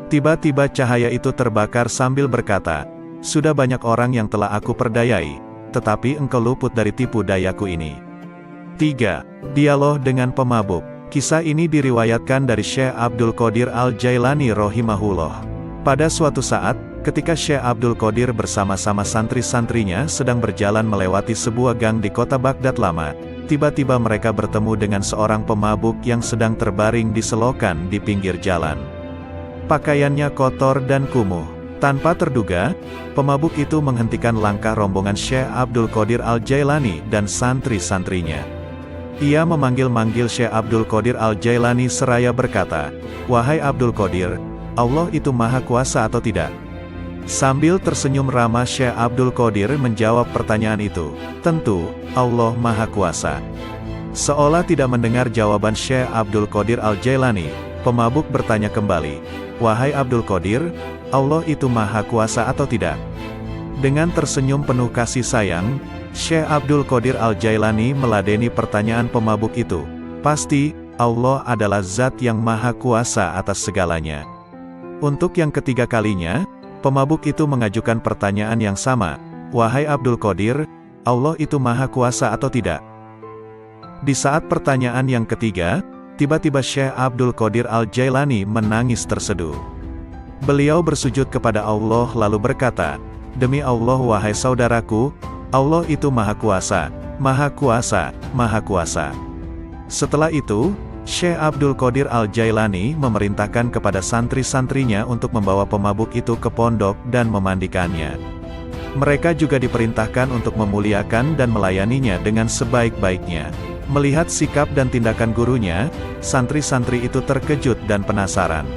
Tiba-tiba cahaya itu terbakar sambil berkata, "Sudah banyak orang yang telah aku perdayai, tetapi engkau luput dari tipu dayaku ini." 3. Dialog dengan pemabuk. Kisah ini diriwayatkan dari Syekh Abdul Qadir Al-Jailani rahimahullah. Pada suatu saat, ketika Syekh Abdul Qadir bersama-sama santri-santrinya sedang berjalan melewati sebuah gang di kota Baghdad lama, tiba-tiba mereka bertemu dengan seorang pemabuk yang sedang terbaring di selokan di pinggir jalan. Pakaiannya kotor dan kumuh. Tanpa terduga, pemabuk itu menghentikan langkah rombongan Syekh Abdul Qadir Al-Jailani dan santri-santrinya. Ia memanggil-manggil Syekh Abdul Qadir Al-Jailani seraya berkata, "Wahai Abdul Qadir, Allah itu maha kuasa atau tidak?" Sambil tersenyum ramah Syekh Abdul Qadir menjawab pertanyaan itu, "Tentu, Allah maha kuasa." Seolah tidak mendengar jawaban Syekh Abdul Qadir Al-Jailani, pemabuk bertanya kembali, "Wahai Abdul Qadir, Allah itu maha kuasa atau tidak?" Dengan tersenyum penuh kasih sayang, Syekh Abdul Qadir Al-Jailani meladeni pertanyaan pemabuk itu. "Pasti, Allah adalah zat yang maha kuasa atas segalanya." Untuk yang ketiga kalinya, pemabuk itu mengajukan pertanyaan yang sama, "Wahai Abdul Qadir, Allah itu maha kuasa atau tidak?" Di saat pertanyaan yang ketiga, tiba-tiba Syekh Abdul Qadir Al-Jailani menangis terseduh. Beliau bersujud kepada Allah lalu berkata, "Demi Allah wahai saudaraku, Allah itu maha kuasa, maha kuasa, maha kuasa." Setelah itu, Syekh Abdul Qadir Al-Jailani memerintahkan kepada santri-santrinya untuk membawa pemabuk itu ke pondok dan memandikannya. Mereka juga diperintahkan untuk memuliakan dan melayaninya dengan sebaik-baiknya. Melihat sikap dan tindakan gurunya, santri-santri itu terkejut dan penasaran.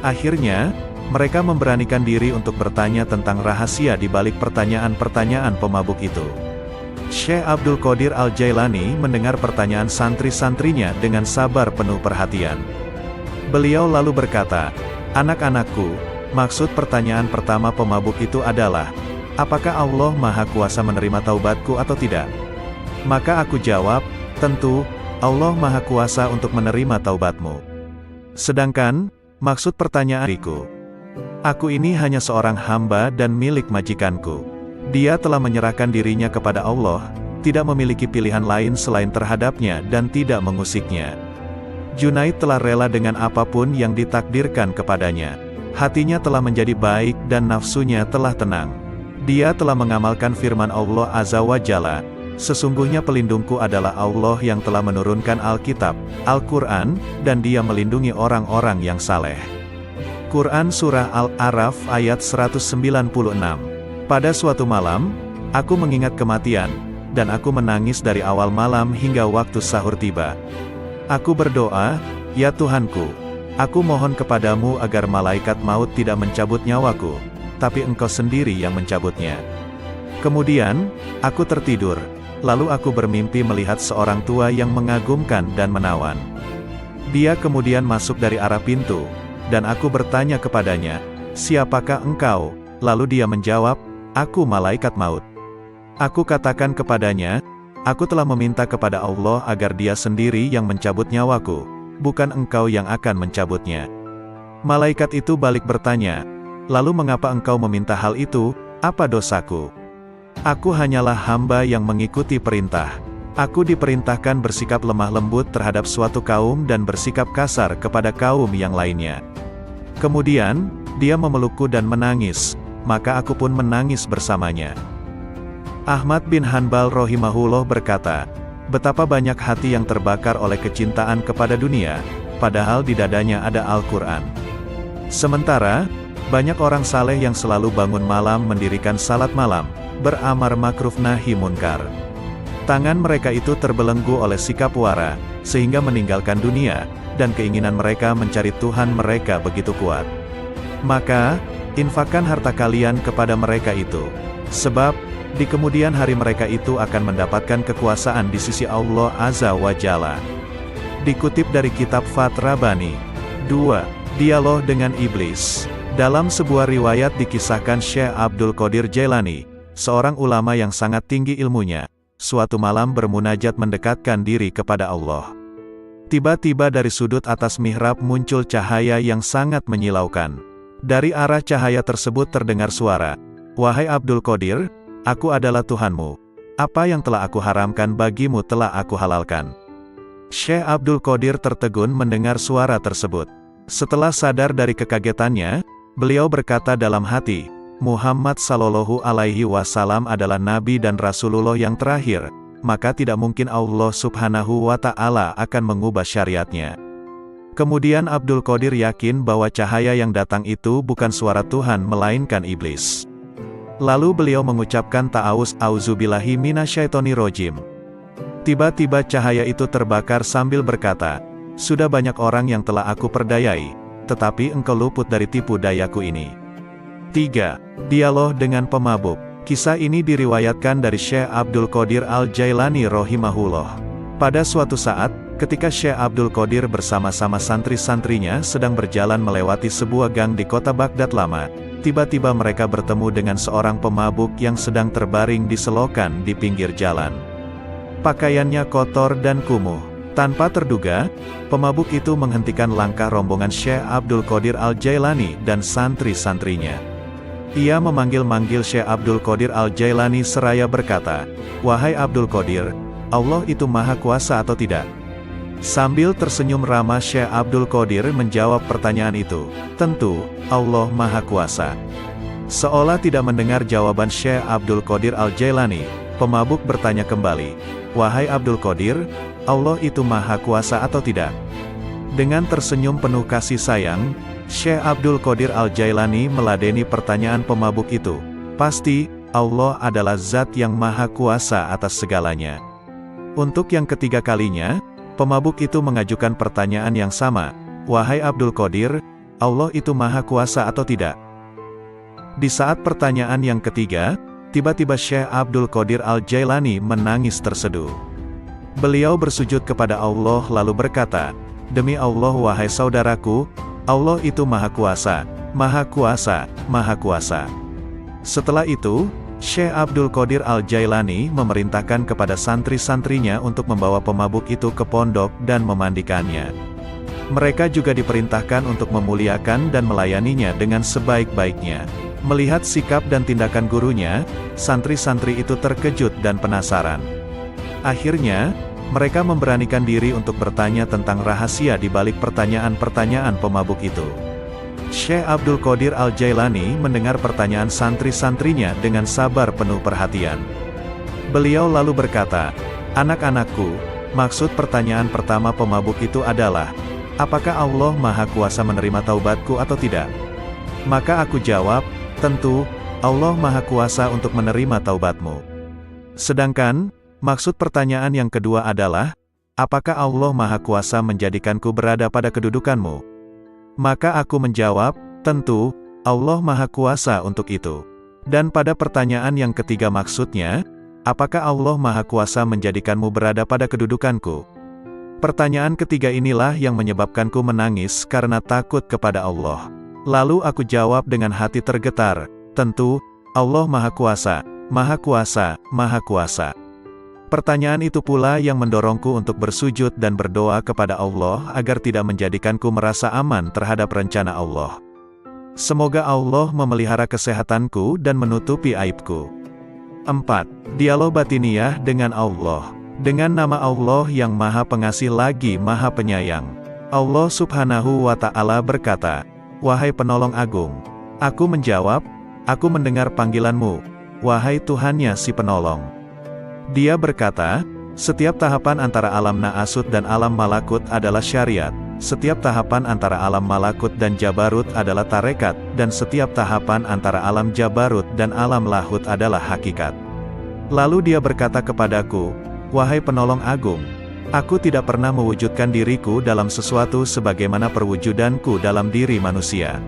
Akhirnya, mereka memberanikan diri untuk bertanya tentang rahasia di balik pertanyaan-pertanyaan pemabuk itu. Syekh Abdul Qadir Al-Jailani mendengar pertanyaan santri-santrinya dengan sabar penuh perhatian. Beliau lalu berkata, "Anak-anakku, maksud pertanyaan pertama pemabuk itu adalah, apakah Allah maha kuasa menerima taubatku atau tidak?" Maka aku jawab, "Tentu, Allah maha kuasa untuk menerima taubatmu. Sedangkan, maksud pertanyaanku, aku ini hanya seorang hamba dan milik majikanku. Dia telah menyerahkan dirinya kepada Allah, tidak memiliki pilihan lain selain terhadapnya dan tidak mengusiknya. Junaid telah rela dengan apapun yang ditakdirkan kepadanya. Hatinya telah menjadi baik dan nafsunya telah tenang. Dia telah mengamalkan firman Allah Azza wa Jalla, sesungguhnya pelindungku adalah Allah yang telah menurunkan Alkitab, Al-Quran, dan Dia melindungi orang-orang yang saleh." Quran Surah Al-A'raf ayat 196. Pada suatu malam, aku mengingat kematian, dan aku menangis dari awal malam hingga waktu sahur tiba. Aku berdoa, "Ya Tuhanku, aku mohon kepadamu agar malaikat maut tidak mencabut nyawaku, tapi Engkau sendiri yang mencabutnya." Kemudian, aku tertidur, lalu aku bermimpi melihat seorang tua yang mengagumkan dan menawan. Dia kemudian masuk dari arah pintu, dan aku bertanya kepadanya, "Siapakah engkau?" Lalu dia menjawab, "Aku malaikat maut." Aku katakan kepadanya, "Aku telah meminta kepada Allah agar Dia sendiri yang mencabut nyawaku, bukan engkau yang akan mencabutnya." Malaikat itu balik bertanya, "Lalu mengapa engkau meminta hal itu? Apa dosaku? Aku hanyalah hamba yang mengikuti perintah. Aku diperintahkan bersikap lemah lembut terhadap suatu kaum dan bersikap kasar kepada kaum yang lainnya." Kemudian, dia memelukku dan menangis. maka aku pun menangis bersamanya. Ahmad bin Hanbal rahimahullah berkata, betapa banyak hati yang terbakar oleh kecintaan kepada dunia, padahal di dadanya ada Al-Quran. Sementara, banyak orang saleh yang selalu bangun malam mendirikan salat malam, beramar makruf nahi munkar. Tangan mereka itu terbelenggu oleh sikap wara, sehingga meninggalkan dunia, dan keinginan mereka mencari Tuhan mereka begitu kuat. Maka, infakkan harta kalian kepada mereka itu. Sebab, di kemudian hari mereka itu akan mendapatkan kekuasaan di sisi Allah Azza wa Jalla. Dikutip dari kitab Fath Rabbani. 2. Dialog dengan Iblis. Dalam sebuah riwayat dikisahkan Syekh Abdul Qadir Jailani, seorang ulama yang sangat tinggi ilmunya, suatu malam bermunajat mendekatkan diri kepada Allah. Tiba-tiba dari sudut atas mihrab muncul cahaya yang sangat menyilaukan. Dari arah cahaya tersebut terdengar suara, "Wahai Abdul Qadir, aku adalah Tuhanmu. Apa yang telah aku haramkan bagimu telah aku halalkan." Syekh Abdul Qadir tertegun mendengar suara tersebut. Setelah sadar dari kekagetannya, beliau berkata dalam hati, Muhammad Sallallahu Alaihi Wasallam adalah Nabi dan Rasulullah yang terakhir, maka tidak mungkin Allah Subhanahu wa Ta'ala akan mengubah syariatnya. Kemudian Abdul Qadir yakin bahwa cahaya yang datang itu bukan suara Tuhan melainkan iblis. Lalu beliau mengucapkan ta'awuz, auzubillahi minasyaitonirrajim. Tiba-tiba cahaya itu terbakar sambil berkata, sudah banyak orang yang telah aku perdayai, tetapi engkau luput dari tipu dayaku ini. 3. Dialog dengan pemabuk. Kisah ini diriwayatkan dari Syekh Abdul Qadir Al-Jailani rahimahullah. Pada suatu saat, ketika Syekh Abdul Qadir bersama-sama santri-santrinya sedang berjalan melewati sebuah gang di kota Baghdad lama, tiba-tiba mereka bertemu dengan seorang pemabuk yang sedang terbaring di selokan di pinggir jalan. Pakaiannya kotor dan kumuh. Tanpa terduga, pemabuk itu menghentikan langkah rombongan Syekh Abdul Qadir Al-Jailani dan santri-santrinya. Ia memanggil-manggil Syekh Abdul Qadir Al-Jailani seraya berkata, "Wahai Abdul Qadir, Allah itu maha kuasa atau tidak?" Sambil tersenyum ramah Syekh Abdul Qadir menjawab pertanyaan itu, "Tentu, Allah maha kuasa." Seolah tidak mendengar jawaban Syekh Abdul Qadir Al-Jailani, pemabuk bertanya kembali, "Wahai Abdul Qadir, Allah itu maha kuasa atau tidak?" Dengan tersenyum penuh kasih sayang, Syekh Abdul Qadir Al-Jailani meladeni pertanyaan pemabuk itu. Pasti, Allah adalah zat yang maha kuasa atas segalanya. Untuk yang ketiga kalinya, pemabuk itu mengajukan pertanyaan yang sama. Wahai Abdul Qadir, Allah itu maha kuasa atau tidak? Di saat pertanyaan yang ketiga, tiba-tiba Syekh Abdul Qadir Al-Jailani menangis terseduh. Beliau bersujud kepada Allah lalu berkata, "Demi Allah wahai saudaraku, Allah itu maha kuasa, maha kuasa, maha kuasa." Setelah itu, Syekh Abdul Qadir Al-Jailani memerintahkan kepada santri-santrinya untuk membawa pemabuk itu ke pondok dan memandikannya. Mereka juga diperintahkan untuk memuliakan dan melayaninya dengan sebaik-baiknya. Melihat sikap dan tindakan gurunya, santri-santri itu terkejut dan penasaran. Akhirnya, mereka memberanikan diri untuk bertanya tentang rahasia di balik pertanyaan-pertanyaan pemabuk itu. Syekh Abdul Qadir Al-Jailani mendengar pertanyaan santri-santrinya dengan sabar penuh perhatian. Beliau lalu berkata, "Anak-anakku, maksud pertanyaan pertama pemabuk itu adalah, apakah Allah maha kuasa menerima taubatku atau tidak?" Maka aku jawab, "Tentu, Allah maha kuasa untuk menerima taubatmu." Sedangkan, maksud pertanyaan yang kedua adalah, apakah Allah maha kuasa menjadikanku berada pada kedudukanmu? Maka aku menjawab, tentu, Allah maha kuasa untuk itu. Dan pada pertanyaan yang ketiga maksudnya, apakah Allah maha kuasa menjadikanmu berada pada kedudukanku? Pertanyaan ketiga inilah yang menyebabkanku menangis karena takut kepada Allah. Lalu aku jawab dengan hati tergetar, tentu, Allah maha kuasa, maha kuasa, maha kuasa. Pertanyaan itu pula yang mendorongku untuk bersujud dan berdoa kepada Allah agar tidak menjadikanku merasa aman terhadap rencana Allah. Semoga Allah memelihara kesehatanku dan menutupi aibku. 4. Dialog batiniyah dengan Allah. Dengan nama Allah yang Maha Pengasih lagi Maha Penyayang. Allah Subhanahu wa Ta'ala berkata, "Wahai penolong agung." Aku menjawab, aku mendengar panggilanmu, wahai Tuhannya si penolong. Dia berkata, setiap tahapan antara alam Naasut dan alam Malakut adalah syariat, setiap tahapan antara alam Malakut dan Jabarut adalah tarekat, dan setiap tahapan antara alam Jabarut dan alam Lahut adalah hakikat. Lalu dia berkata kepadaku, wahai penolong agung, aku tidak pernah mewujudkan diriku dalam sesuatu sebagaimana perwujudanku dalam diri manusia.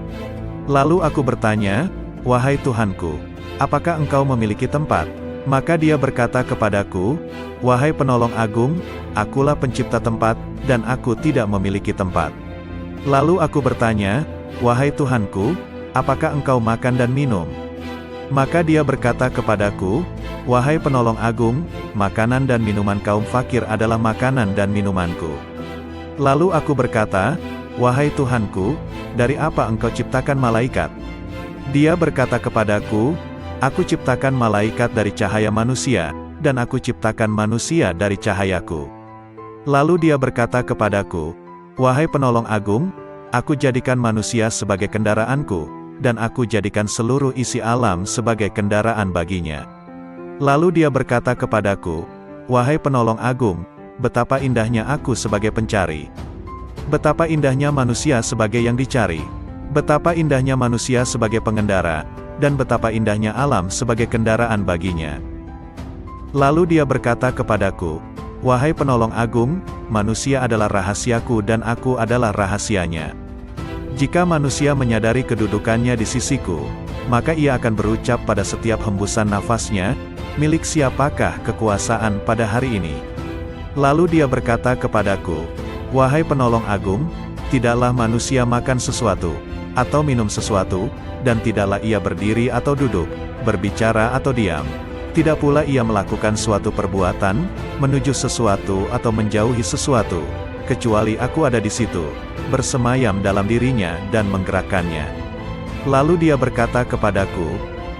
Lalu aku bertanya, wahai Tuhanku, apakah engkau memiliki tempat? Maka dia berkata kepadaku, wahai penolong agung, akulah pencipta tempat, dan aku tidak memiliki tempat. Lalu aku bertanya, wahai Tuhanku, apakah engkau makan dan minum? Maka dia berkata kepadaku, wahai penolong agung, makanan dan minuman kaum fakir adalah makanan dan minumanku. Lalu aku berkata, wahai Tuhanku, dari apa engkau ciptakan malaikat? Dia berkata kepadaku, aku ciptakan malaikat dari cahaya manusia, dan aku ciptakan manusia dari cahayaku. Lalu dia berkata kepadaku, wahai penolong agung, aku jadikan manusia sebagai kendaraanku, dan aku jadikan seluruh isi alam sebagai kendaraan baginya. Lalu dia berkata kepadaku, wahai penolong agung, betapa indahnya aku sebagai pencari. Betapa indahnya manusia sebagai yang dicari. Betapa indahnya manusia sebagai pengendara, dan betapa indahnya alam sebagai kendaraan baginya. Lalu dia berkata kepadaku, wahai penolong agung, manusia adalah rahasiaku dan aku adalah rahasianya. Jika manusia menyadari kedudukannya di sisiku, maka ia akan berucap pada setiap hembusan nafasnya, milik siapakah kekuasaan pada hari ini? Lalu dia berkata kepadaku, wahai penolong agung, tidaklah manusia makan sesuatu, atau minum sesuatu, dan tidaklah ia berdiri atau duduk, berbicara atau diam. Tidak pula ia melakukan suatu perbuatan, menuju sesuatu atau menjauhi sesuatu, kecuali aku ada di situ, bersemayam dalam dirinya dan menggerakkannya. Lalu dia berkata kepadaku,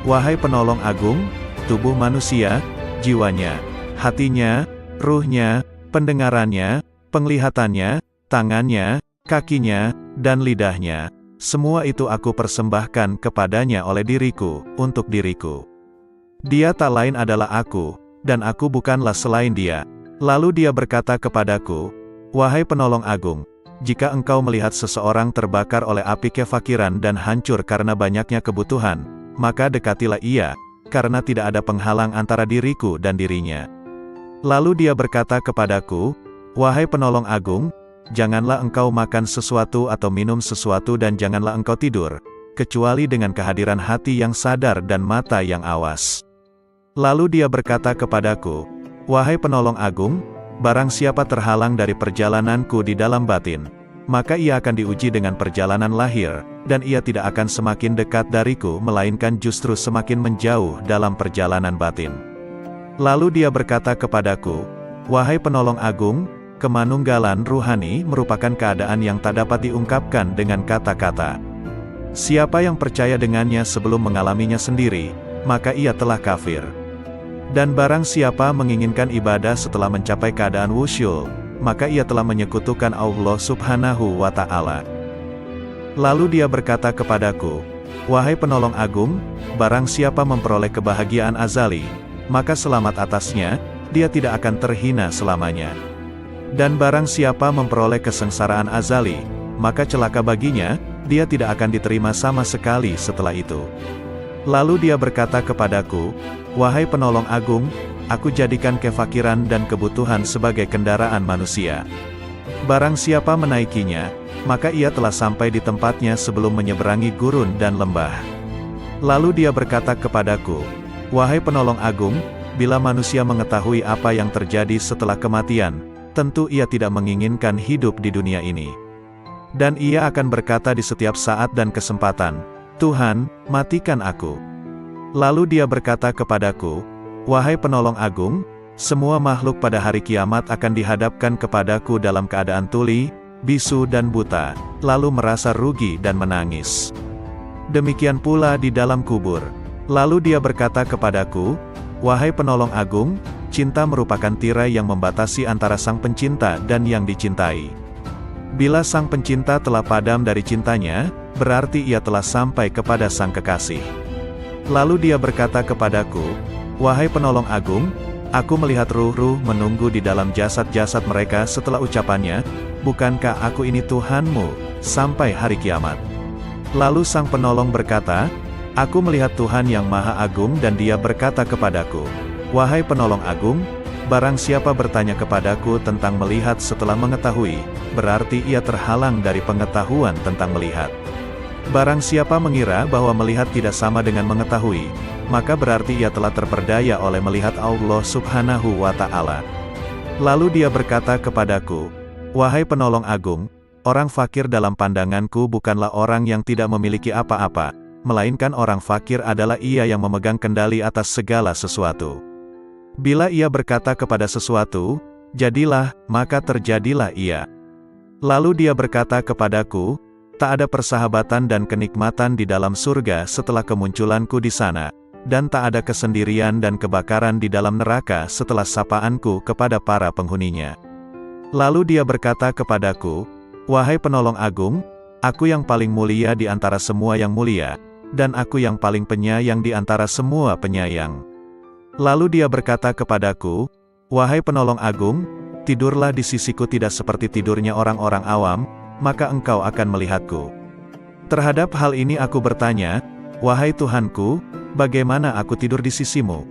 wahai penolong agung, tubuh manusia, jiwanya, hatinya, ruhnya, pendengarannya, penglihatannya, tangannya, kakinya, dan lidahnya, semua itu aku persembahkan kepadanya oleh diriku, untuk diriku. Dia tak lain adalah aku, dan aku bukanlah selain dia. Lalu dia berkata kepadaku, wahai penolong agung, jika engkau melihat seseorang terbakar oleh api kefakiran dan hancur karena banyaknya kebutuhan, maka dekatilah ia, karena tidak ada penghalang antara diriku dan dirinya. Lalu dia berkata kepadaku, wahai penolong agung, janganlah engkau makan sesuatu atau minum sesuatu dan janganlah engkau tidur, kecuali dengan kehadiran hati yang sadar dan mata yang awas. Lalu dia berkata kepadaku, wahai penolong agung, barang siapa terhalang dari perjalananku di dalam batin, maka ia akan diuji dengan perjalanan lahir, dan ia tidak akan semakin dekat dariku melainkan justru semakin menjauh dalam perjalanan batin. Lalu dia berkata kepadaku, wahai penolong agung, kemanunggalan ruhani merupakan keadaan yang tak dapat diungkapkan dengan kata-kata. Siapa yang percaya dengannya sebelum mengalaminya sendiri, maka ia telah kafir. Dan barang siapa menginginkan ibadah setelah mencapai keadaan wusyul, maka ia telah menyekutukan Allah Subhanahu wa Ta'ala. Lalu dia berkata kepadaku, wahai penolong agung, barang siapa memperoleh kebahagiaan azali, maka selamat atasnya, dia tidak akan terhina selamanya. Dan barang siapa memperoleh kesengsaraan azali, maka celaka baginya, dia tidak akan diterima sama sekali setelah itu. Lalu dia berkata kepadaku, wahai penolong agung, aku jadikan kefakiran dan kebutuhan sebagai kendaraan manusia. Barang siapa menaikinya, maka ia telah sampai di tempatnya sebelum menyeberangi gurun dan lembah. Lalu dia berkata kepadaku, wahai penolong agung, bila manusia mengetahui apa yang terjadi setelah kematian, tentu ia tidak menginginkan hidup di dunia ini. Dan ia akan berkata di setiap saat dan kesempatan, Tuhan, matikan aku. Lalu dia berkata kepadaku, wahai penolong agung, semua makhluk pada hari kiamat akan dihadapkan kepadaku dalam keadaan tuli, bisu dan buta, lalu merasa rugi dan menangis. Demikian pula di dalam kubur. Lalu dia berkata kepadaku, wahai penolong agung, cinta merupakan tirai yang membatasi antara sang pencinta dan yang dicintai. Bila sang pencinta telah padam dari cintanya, berarti ia telah sampai kepada sang kekasih. Lalu dia berkata kepadaku, "Wahai penolong agung, aku melihat ruh-ruh menunggu di dalam jasad-jasad mereka." Setelah ucapannya, "Bukankah aku ini Tuhanmu, sampai hari kiamat?" Lalu sang penolong berkata, "Aku melihat Tuhan yang Maha Agung." Dan dia berkata kepadaku, "Wahai penolong agung, barang siapa bertanya kepadaku tentang melihat setelah mengetahui, berarti ia terhalang dari pengetahuan tentang melihat. Barang siapa mengira bahwa melihat tidak sama dengan mengetahui, maka berarti ia telah terperdaya oleh melihat Allah Subhanahu wa Ta'ala." Lalu dia berkata kepadaku, "Wahai penolong agung, orang fakir dalam pandanganku bukanlah orang yang tidak memiliki apa-apa, melainkan orang fakir adalah ia yang memegang kendali atas segala sesuatu. Bila ia berkata kepada sesuatu, 'Jadilah,' maka terjadilah ia." Lalu dia berkata kepadaku, "Tak ada persahabatan dan kenikmatan di dalam surga setelah kemunculanku di sana, dan tak ada kesendirian dan kebakaran di dalam neraka setelah sapaanku kepada para penghuninya." Lalu dia berkata kepadaku, "Wahai penolong agung, aku yang paling mulia di antara semua yang mulia, dan aku yang paling penyayang di antara semua penyayang." Lalu dia berkata kepadaku, "Wahai penolong agung, tidurlah di sisiku tidak seperti tidurnya orang-orang awam, maka engkau akan melihatku." Terhadap hal ini aku bertanya, "Wahai Tuhanku, bagaimana aku tidur di sisimu?"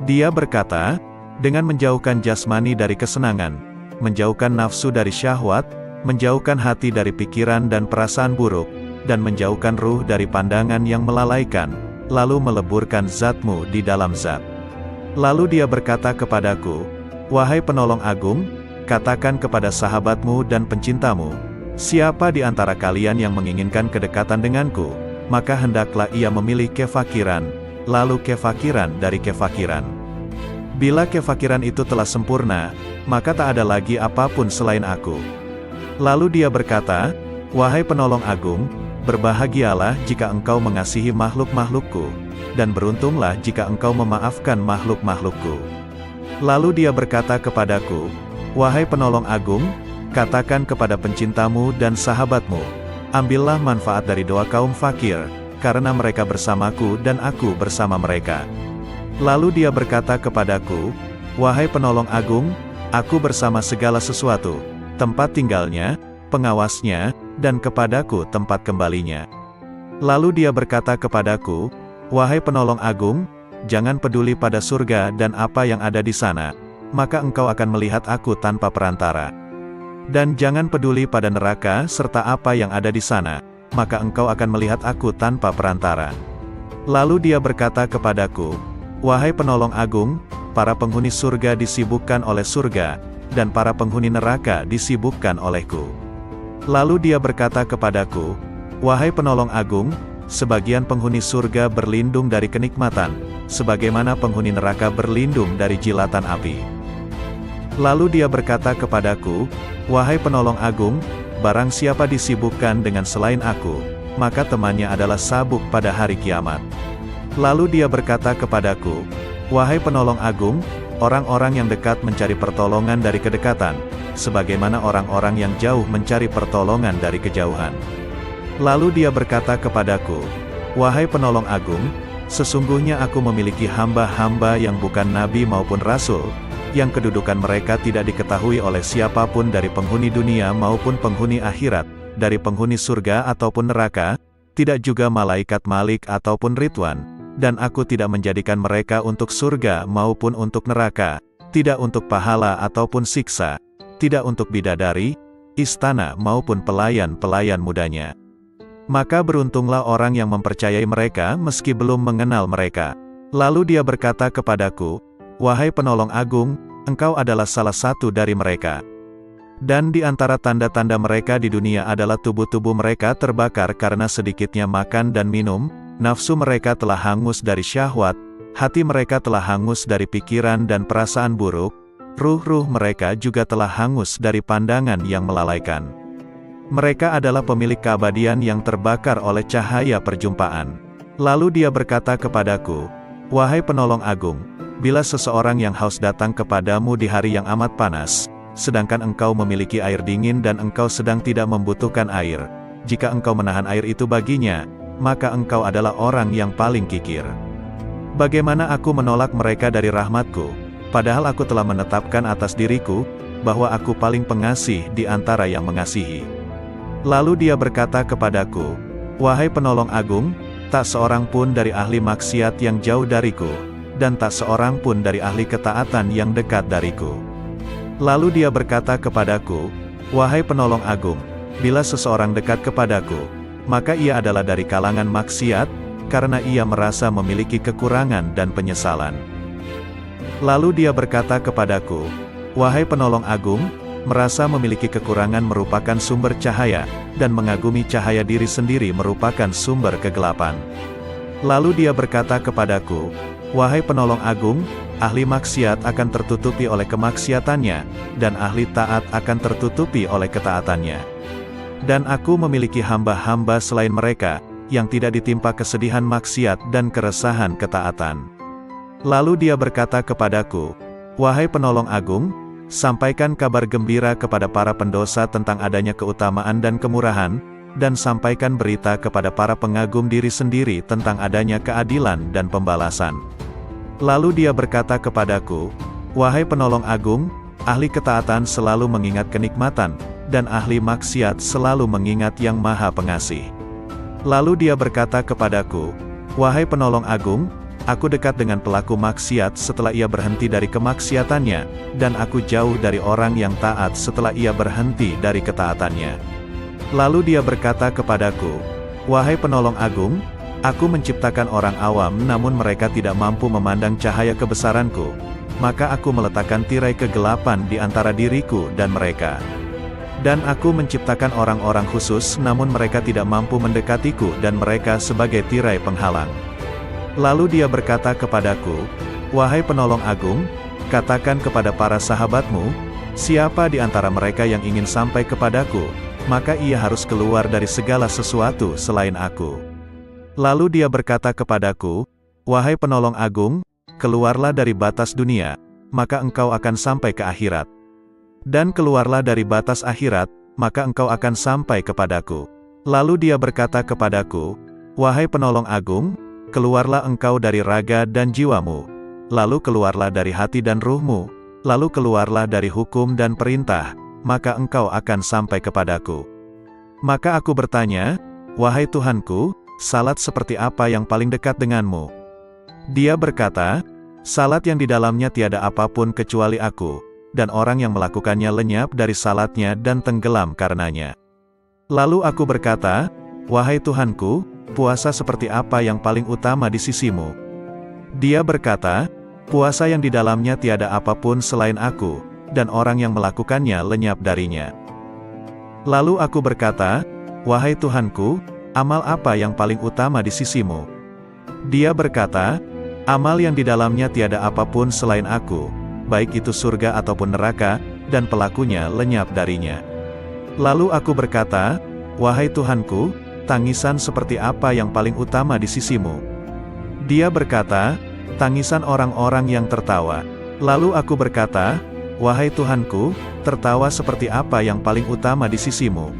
Dia berkata, "Dengan menjauhkan jasmani dari kesenangan, menjauhkan nafsu dari syahwat, menjauhkan hati dari pikiran dan perasaan buruk, dan menjauhkan ruh dari pandangan yang melalaikan, lalu meleburkan zatmu di dalam zat." Lalu dia berkata kepadaku, "Wahai penolong agung, katakan kepada sahabatmu dan pencintamu, siapa di antara kalian yang menginginkan kedekatan denganku, maka hendaklah ia memilih kefakiran, lalu kefakiran dari kefakiran. Bila kefakiran itu telah sempurna, maka tak ada lagi apapun selain aku." Lalu dia berkata, "Wahai penolong agung, berbahagialah jika engkau mengasihi makhluk-makhlukku, dan beruntunglah jika engkau memaafkan makhluk-makhlukku." Lalu dia berkata kepadaku, "Wahai penolong agung, katakan kepada pencintamu dan sahabatmu, ambillah manfaat dari doa kaum fakir, karena mereka bersamaku dan aku bersama mereka." Lalu dia berkata kepadaku, "Wahai penolong agung, aku bersama segala sesuatu, tempat tinggalnya, pengawasnya, dan kepadaku tempat kembalinya." Lalu dia berkata kepadaku, "Wahai penolong agung, jangan peduli pada surga dan apa yang ada di sana, maka engkau akan melihat aku tanpa perantara. Dan jangan peduli pada neraka serta apa yang ada di sana, maka engkau akan melihat aku tanpa perantara." Lalu dia berkata kepadaku, "Wahai penolong agung, para penghuni surga disibukkan oleh surga, dan para penghuni neraka disibukkan olehku." Lalu dia berkata kepadaku, "Wahai penolong agung, sebagian penghuni surga berlindung dari kenikmatan, sebagaimana penghuni neraka berlindung dari jilatan api." Lalu dia berkata kepadaku, "Wahai penolong agung, barang siapa disibukkan dengan selain aku, maka temannya adalah sabuk pada hari kiamat." Lalu dia berkata kepadaku, "Wahai penolong agung, orang-orang yang dekat mencari pertolongan dari kedekatan, sebagaimana orang-orang yang jauh mencari pertolongan dari kejauhan." Lalu dia berkata kepadaku, "Wahai penolong agung, sesungguhnya aku memiliki hamba-hamba yang bukan nabi maupun rasul, yang kedudukan mereka tidak diketahui oleh siapapun dari penghuni dunia maupun penghuni akhirat, dari penghuni surga ataupun neraka, tidak juga malaikat Malik ataupun Ridwan, dan aku tidak menjadikan mereka untuk surga maupun untuk neraka, tidak untuk pahala ataupun siksa, tidak untuk bidadari, istana maupun pelayan-pelayan mudanya. Maka beruntunglah orang yang mempercayai mereka meski belum mengenal mereka." Lalu dia berkata kepadaku, "Wahai penolong agung, engkau adalah salah satu dari mereka. Dan di antara tanda-tanda mereka di dunia adalah tubuh-tubuh mereka terbakar karena sedikitnya makan dan minum, nafsu mereka telah hangus dari syahwat, hati mereka telah hangus dari pikiran dan perasaan buruk, ruh-ruh mereka juga telah hangus dari pandangan yang melalaikan. Mereka adalah pemilik keabadian yang terbakar oleh cahaya perjumpaan." Lalu dia berkata kepadaku, "Wahai penolong agung, bila seseorang yang haus datang kepadamu di hari yang amat panas, sedangkan engkau memiliki air dingin dan engkau sedang tidak membutuhkan air, jika engkau menahan air itu baginya, maka engkau adalah orang yang paling kikir. Bagaimana aku menolak mereka dari rahmatku, padahal aku telah menetapkan atas diriku, bahwa aku paling pengasih di antara yang mengasihi. Lalu dia berkata kepadaku, wahai penolong agung, tak seorang pun dari ahli maksiat yang jauh dariku, dan tak seorang pun dari ahli ketaatan yang dekat dariku. Lalu dia berkata kepadaku, wahai penolong agung, bila seseorang dekat kepadaku, maka ia adalah dari kalangan maksiat, karena ia merasa memiliki kekurangan dan penyesalan. Lalu dia berkata kepadaku, wahai penolong agung, merasa memiliki kekurangan merupakan sumber cahaya, dan mengagumi cahaya diri sendiri merupakan sumber kegelapan. Lalu dia berkata kepadaku, wahai penolong agung, ahli maksiat akan tertutupi oleh kemaksiatannya, dan ahli taat akan tertutupi oleh ketaatannya. Dan aku memiliki hamba-hamba selain mereka, yang tidak ditimpa kesedihan maksiat dan keresahan ketaatan. Lalu dia berkata kepadaku, wahai penolong agung, sampaikan kabar gembira kepada para pendosa tentang adanya keutamaan dan kemurahan, dan sampaikan berita kepada para pengagum diri sendiri tentang adanya keadilan dan pembalasan. Lalu dia berkata kepadaku, wahai penolong agung, ahli ketaatan selalu mengingat kenikmatan, dan ahli maksiat selalu mengingat yang maha pengasih. Lalu dia berkata kepadaku, wahai penolong agung, aku dekat dengan pelaku maksiat setelah ia berhenti dari kemaksiatannya, dan aku jauh dari orang yang taat setelah ia berhenti dari ketaatannya. Lalu dia berkata kepadaku, wahai penolong agung, aku menciptakan orang awam namun mereka tidak mampu memandang cahaya kebesaranku, maka aku meletakkan tirai kegelapan di antara diriku dan mereka. Dan aku menciptakan orang-orang khusus namun mereka tidak mampu mendekatiku dan mereka sebagai tirai penghalang. Lalu dia berkata kepadaku, wahai penolong agung, katakan kepada para sahabatmu, siapa di antara mereka yang ingin sampai kepadaku, maka ia harus keluar dari segala sesuatu selain aku. Lalu dia berkata kepadaku, wahai penolong agung, keluarlah dari batas dunia, maka engkau akan sampai ke akhirat. Dan keluarlah dari batas akhirat, maka engkau akan sampai kepadaku. Lalu dia berkata kepadaku, wahai penolong agung, keluarlah engkau dari raga dan jiwamu, lalu keluarlah dari hati dan ruhmu, lalu keluarlah dari hukum dan perintah, maka engkau akan sampai kepadaku. Maka aku bertanya, wahai Tuhanku, salat seperti apa yang paling dekat denganmu? Dia berkata, salat yang di dalamnya tiada apapun kecuali aku, dan orang yang melakukannya lenyap dari salatnya dan tenggelam karenanya. Lalu aku berkata, wahai Tuhanku, puasa seperti apa yang paling utama di sisimu? Dia berkata, puasa yang di dalamnya tiada apapun selain aku, dan orang yang melakukannya lenyap darinya. Lalu aku berkata, wahai Tuhanku, amal apa yang paling utama di sisimu? Dia berkata, amal yang di dalamnya tiada apapun selain aku, baik itu surga ataupun neraka, dan pelakunya lenyap darinya. Lalu aku berkata, wahai Tuhanku, tangisan seperti apa yang paling utama di sisimu? Dia berkata, tangisan orang-orang yang tertawa. Lalu aku berkata, wahai Tuhanku, tertawa seperti apa yang paling utama di sisimu?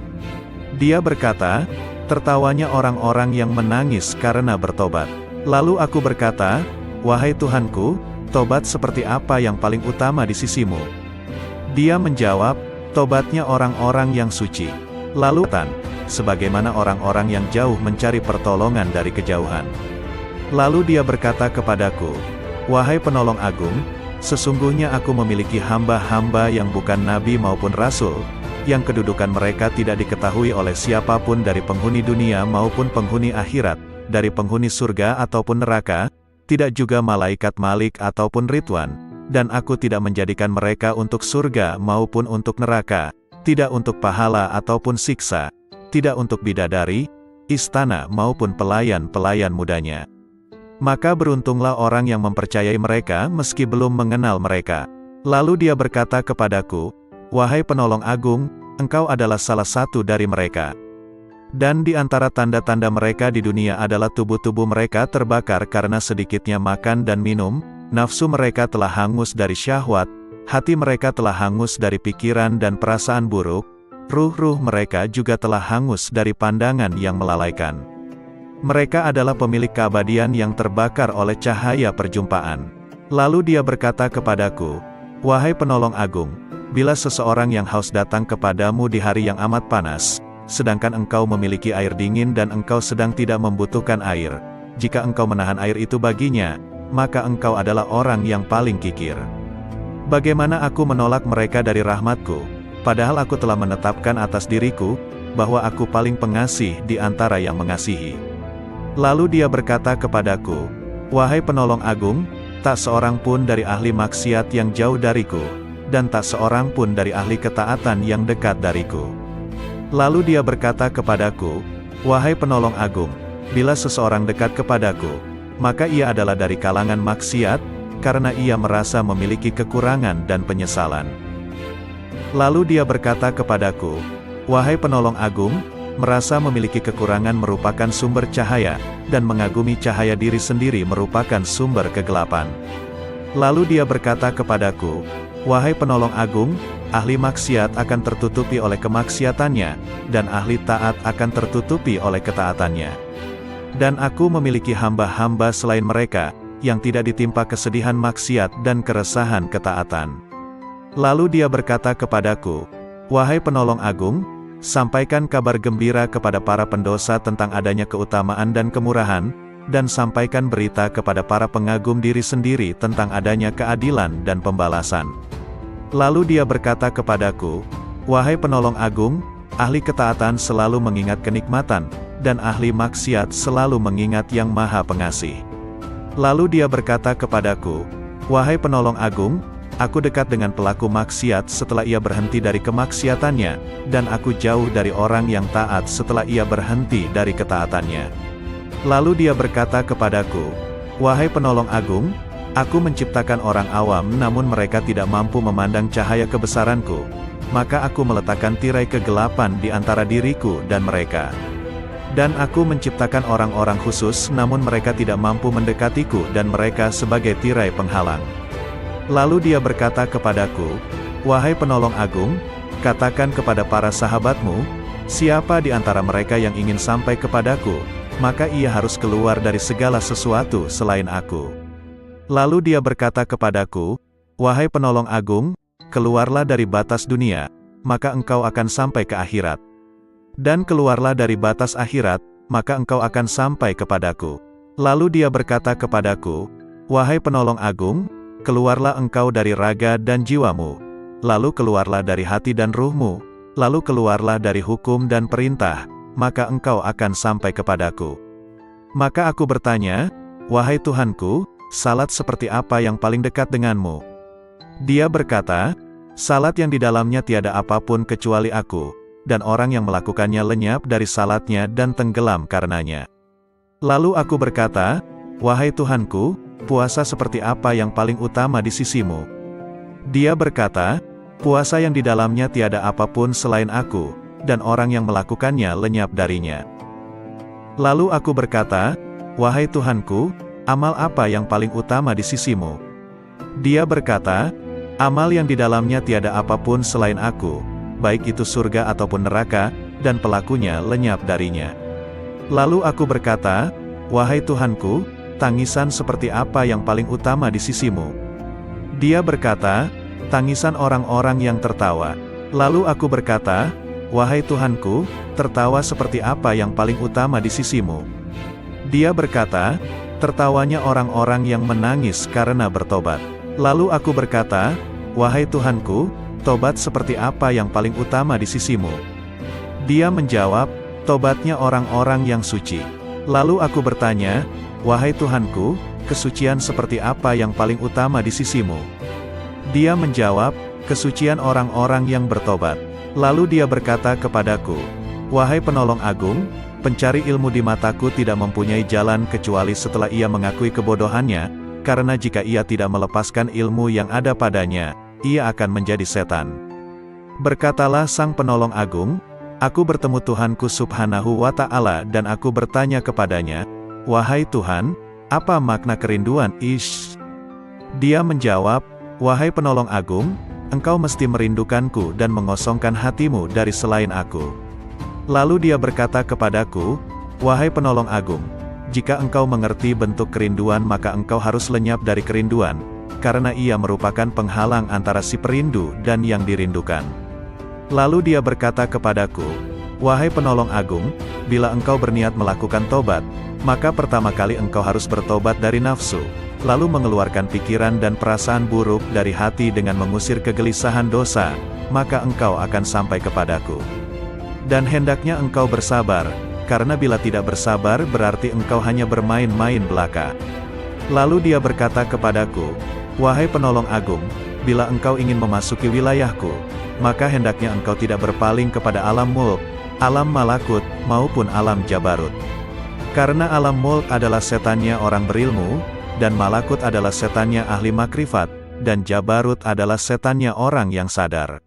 Dia berkata, tertawanya orang-orang yang menangis karena bertobat. Lalu aku berkata, wahai Tuhanku, tobat seperti apa yang paling utama di sisimu? Dia menjawab, tobatnya orang-orang yang suci. Lalu sebagaimana orang-orang yang jauh mencari pertolongan dari kejauhan. Lalu dia berkata kepadaku, wahai penolong agung, sesungguhnya aku memiliki hamba-hamba yang bukan nabi maupun rasul, yang kedudukan mereka tidak diketahui oleh siapapun dari penghuni dunia maupun penghuni akhirat, dari penghuni surga ataupun neraka, tidak juga malaikat Malik ataupun Ridwan, dan aku tidak menjadikan mereka untuk surga maupun untuk neraka, tidak untuk pahala ataupun siksa, tidak untuk bidadari, istana maupun pelayan-pelayan mudanya. Maka beruntunglah orang yang mempercayai mereka meski belum mengenal mereka. Lalu dia berkata kepadaku, wahai penolong agung, engkau adalah salah satu dari mereka. Dan di antara tanda-tanda mereka di dunia adalah tubuh-tubuh mereka terbakar karena sedikitnya makan dan minum, nafsu mereka telah hangus dari syahwat, hati mereka telah hangus dari pikiran dan perasaan buruk, ruh-ruh mereka juga telah hangus dari pandangan yang melalaikan. Mereka adalah pemilik keabadian yang terbakar oleh cahaya perjumpaan. Lalu dia berkata kepadaku, "Wahai penolong agung, bila seseorang yang haus datang kepadamu di hari yang amat panas, sedangkan engkau memiliki air dingin dan engkau sedang tidak membutuhkan air, jika engkau menahan air itu baginya, maka engkau adalah orang yang paling kikir. Bagaimana aku menolak mereka dari rahmatku, padahal aku telah menetapkan atas diriku, bahwa aku paling pengasih di antara yang mengasihi." Lalu dia berkata kepadaku, "Wahai penolong agung, tak seorang pun dari ahli maksiat yang jauh dariku, dan tak seorang pun dari ahli ketaatan yang dekat dariku." Lalu dia berkata kepadaku, "Wahai penolong agung, bila seseorang dekat kepadaku, maka ia adalah dari kalangan maksiat, karena ia merasa memiliki kekurangan dan penyesalan." Lalu dia berkata kepadaku, "Wahai penolong agung, merasa memiliki kekurangan merupakan sumber cahaya, dan mengagumi cahaya diri sendiri merupakan sumber kegelapan." Lalu dia berkata kepadaku, "Wahai penolong agung, ahli maksiat akan tertutupi oleh kemaksiatannya, dan ahli taat akan tertutupi oleh ketaatannya. Dan aku memiliki hamba-hamba selain mereka, yang tidak ditimpa kesedihan maksiat dan keresahan ketaatan." Lalu dia berkata kepadaku, "Wahai penolong agung, sampaikan kabar gembira kepada para pendosa tentang adanya keutamaan dan kemurahan, dan sampaikan berita kepada para pengagum diri sendiri tentang adanya keadilan dan pembalasan." Lalu dia berkata kepadaku, "Wahai penolong agung, ahli ketaatan selalu mengingat kenikmatan, dan ahli maksiat selalu mengingat yang maha pengasih." Lalu dia berkata kepadaku, "Wahai penolong agung, aku dekat dengan pelaku maksiat setelah ia berhenti dari kemaksiatannya, dan aku jauh dari orang yang taat setelah ia berhenti dari ketaatannya." Lalu dia berkata kepadaku, "Wahai penolong agung, aku menciptakan orang awam namun mereka tidak mampu memandang cahaya kebesaranku, maka aku meletakkan tirai kegelapan di antara diriku dan mereka. Dan aku menciptakan orang-orang khusus namun mereka tidak mampu mendekatiku dan mereka sebagai tirai penghalang." Lalu dia berkata kepadaku, "Wahai penolong agung, katakan kepada para sahabatmu, siapa di antara mereka yang ingin sampai kepadaku, maka ia harus keluar dari segala sesuatu selain aku." Lalu dia berkata kepadaku, "Wahai penolong agung, keluarlah dari batas dunia, maka engkau akan sampai ke akhirat. Dan keluarlah dari batas akhirat, maka engkau akan sampai kepadaku." Lalu dia berkata kepadaku, "Wahai penolong agung, keluarlah engkau dari raga dan jiwamu, lalu keluarlah dari hati dan ruhmu, lalu keluarlah dari hukum dan perintah, maka engkau akan sampai kepadaku." Maka aku bertanya, "Wahai Tuhanku, salat seperti apa yang paling dekat denganmu?" Dia berkata, "Salat yang di dalamnya tiada apapun kecuali aku, dan orang yang melakukannya lenyap dari salatnya dan tenggelam karenanya." Lalu aku berkata, "Wahai Tuhanku, puasa seperti apa yang paling utama di sisimu?" Dia berkata, "Puasa yang di dalamnya tiada apapun selain aku, dan orang yang melakukannya lenyap darinya." Lalu aku berkata, "Wahai Tuhanku, amal apa yang paling utama di sisimu?" Dia berkata, "Amal yang di dalamnya tiada apapun selain aku, baik itu surga ataupun neraka, dan pelakunya lenyap darinya." Lalu aku berkata, "Wahai Tuhanku, tangisan seperti apa yang paling utama di sisimu?" Dia berkata, "Tangisan orang-orang yang tertawa." Lalu aku berkata, "Wahai Tuhanku, tertawa seperti apa yang paling utama di sisimu?" Dia berkata, "Tertawanya orang-orang yang menangis karena bertobat." Lalu aku berkata, "Wahai Tuhanku, tobat seperti apa yang paling utama di sisimu?" Dia menjawab, "Tobatnya orang-orang yang suci." Lalu aku bertanya, "Wahai Tuhanku, kesucian seperti apa yang paling utama di sisimu?" Dia menjawab, "Kesucian orang-orang yang bertobat." Lalu dia berkata kepadaku, "Wahai penolong agung, pencari ilmu di mataku tidak mempunyai jalan kecuali setelah ia mengakui kebodohannya, karena jika ia tidak melepaskan ilmu yang ada padanya, ia akan menjadi setan." Berkatalah sang penolong agung, "Aku bertemu Tuhanku Subhanahu wa Ta'ala dan aku bertanya kepadanya, 'Wahai Tuhan, apa makna kerinduan?' Dia menjawab, 'Wahai penolong agung, engkau mesti merindukanku dan mengosongkan hatimu dari selain aku.' Lalu dia berkata kepadaku, Wahai penolong agung, jika engkau mengerti bentuk kerinduan maka engkau harus lenyap dari kerinduan, karena ia merupakan penghalang antara si perindu dan yang dirindukan. Lalu dia berkata kepadaku, wahai penolong agung, bila engkau berniat melakukan tobat, maka pertama kali engkau harus bertobat dari nafsu, lalu mengeluarkan pikiran dan perasaan buruk dari hati dengan mengusir kegelisahan dosa, maka engkau akan sampai kepadaku. Dan hendaknya engkau bersabar, karena bila tidak bersabar berarti engkau hanya bermain-main belaka. Lalu dia berkata kepadaku, wahai penolong agung, bila engkau ingin memasuki wilayahku, maka hendaknya engkau tidak berpaling kepada alam mulk, alam malakut, maupun alam jabarut. Karena alam mulk adalah setannya orang berilmu, dan malakut adalah setannya ahli makrifat, dan jabarut adalah setannya orang yang sadar.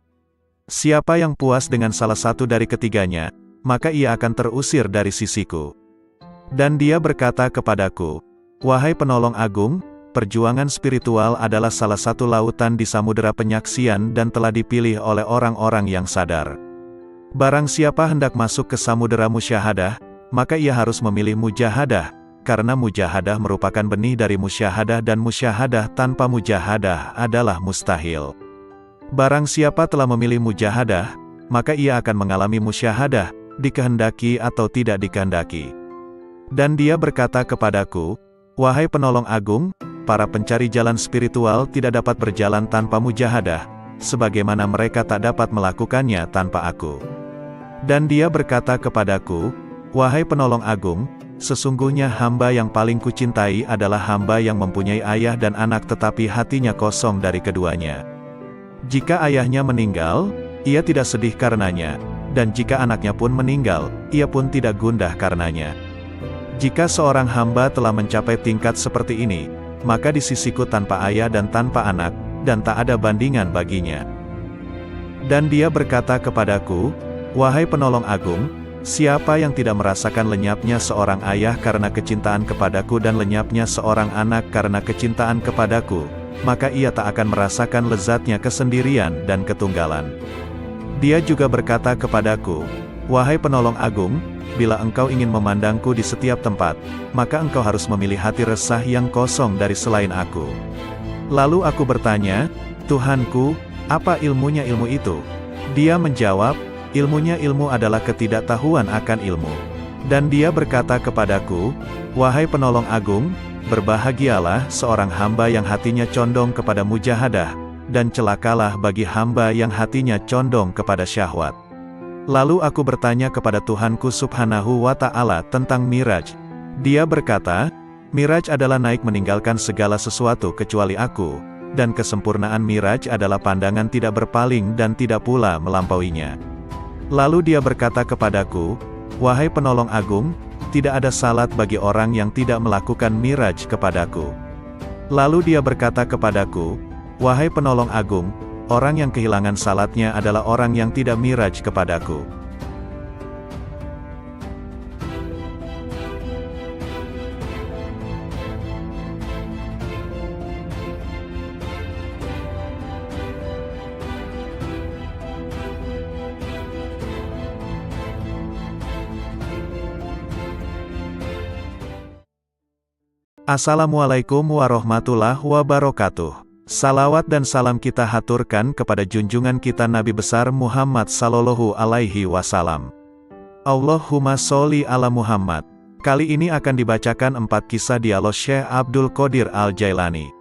Siapa yang puas dengan salah satu dari ketiganya, maka ia akan terusir dari sisiku. Dan dia berkata kepadaku, wahai penolong agung, perjuangan spiritual adalah salah satu lautan di samudera penyaksian dan telah dipilih oleh orang-orang yang sadar. Barang siapa hendak masuk ke samudera musyahadah, maka ia harus memilih mujahadah, karena mujahadah merupakan benih dari musyahadah dan musyahadah tanpa mujahadah adalah mustahil. Barang siapa telah memilih mujahadah, maka ia akan mengalami musyahadah, dikehendaki atau tidak dikehendaki. Dan dia berkata kepadaku, wahai penolong agung, para pencari jalan spiritual tidak dapat berjalan tanpa mujahadah, sebagaimana mereka tak dapat melakukannya tanpa aku. Dan dia berkata kepadaku, wahai penolong agung, sesungguhnya hamba yang paling kucintai adalah hamba yang mempunyai ayah dan anak tetapi hatinya kosong dari keduanya. Jika ayahnya meninggal, ia tidak sedih karenanya, dan jika anaknya pun meninggal, ia pun tidak gundah karenanya. Jika seorang hamba telah mencapai tingkat seperti ini, maka di sisiku tanpa ayah dan tanpa anak, dan tak ada bandingan baginya. Dan dia berkata kepadaku, wahai penolong agung, siapa yang tidak merasakan lenyapnya seorang ayah karena kecintaan kepadaku dan lenyapnya seorang anak karena kecintaan kepadaku, maka ia tak akan merasakan lezatnya kesendirian dan ketunggalan. Dia juga berkata kepadaku, wahai penolong agung, bila engkau ingin memandangku di setiap tempat, maka engkau harus memilih hati resah yang kosong dari selain aku. Lalu aku bertanya, Tuhanku, apa ilmunya ilmu itu? Dia menjawab, ilmunya ilmu adalah ketidaktahuan akan ilmu. Dan dia berkata kepadaku, wahai penolong agung, berbahagialah seorang hamba yang hatinya condong kepada mujahadah, dan celakalah bagi hamba yang hatinya condong kepada syahwat. Lalu aku bertanya kepada Tuhanku subhanahu wa ta'ala tentang Miraj. Dia berkata, Miraj adalah naik meninggalkan segala sesuatu kecuali aku, dan kesempurnaan Miraj adalah pandangan tidak berpaling dan tidak pula melampauinya. Lalu dia berkata kepadaku, wahai penolong agung, tidak ada salat bagi orang yang tidak melakukan Miraj kepadaku. Lalu dia berkata kepadaku, wahai penolong agung, orang yang kehilangan salatnya adalah orang yang tidak Miraj kepadaku. Assalamualaikum warahmatullahi wabarakatuh. Salawat dan salam kita haturkan kepada junjungan kita Nabi besar Muhammad sallallahu alaihi wasallam. Allahumma sholli ala Muhammad. Kali ini akan dibacakan 4 kisah dialog Syekh Abdul Qadir Al-Jailani.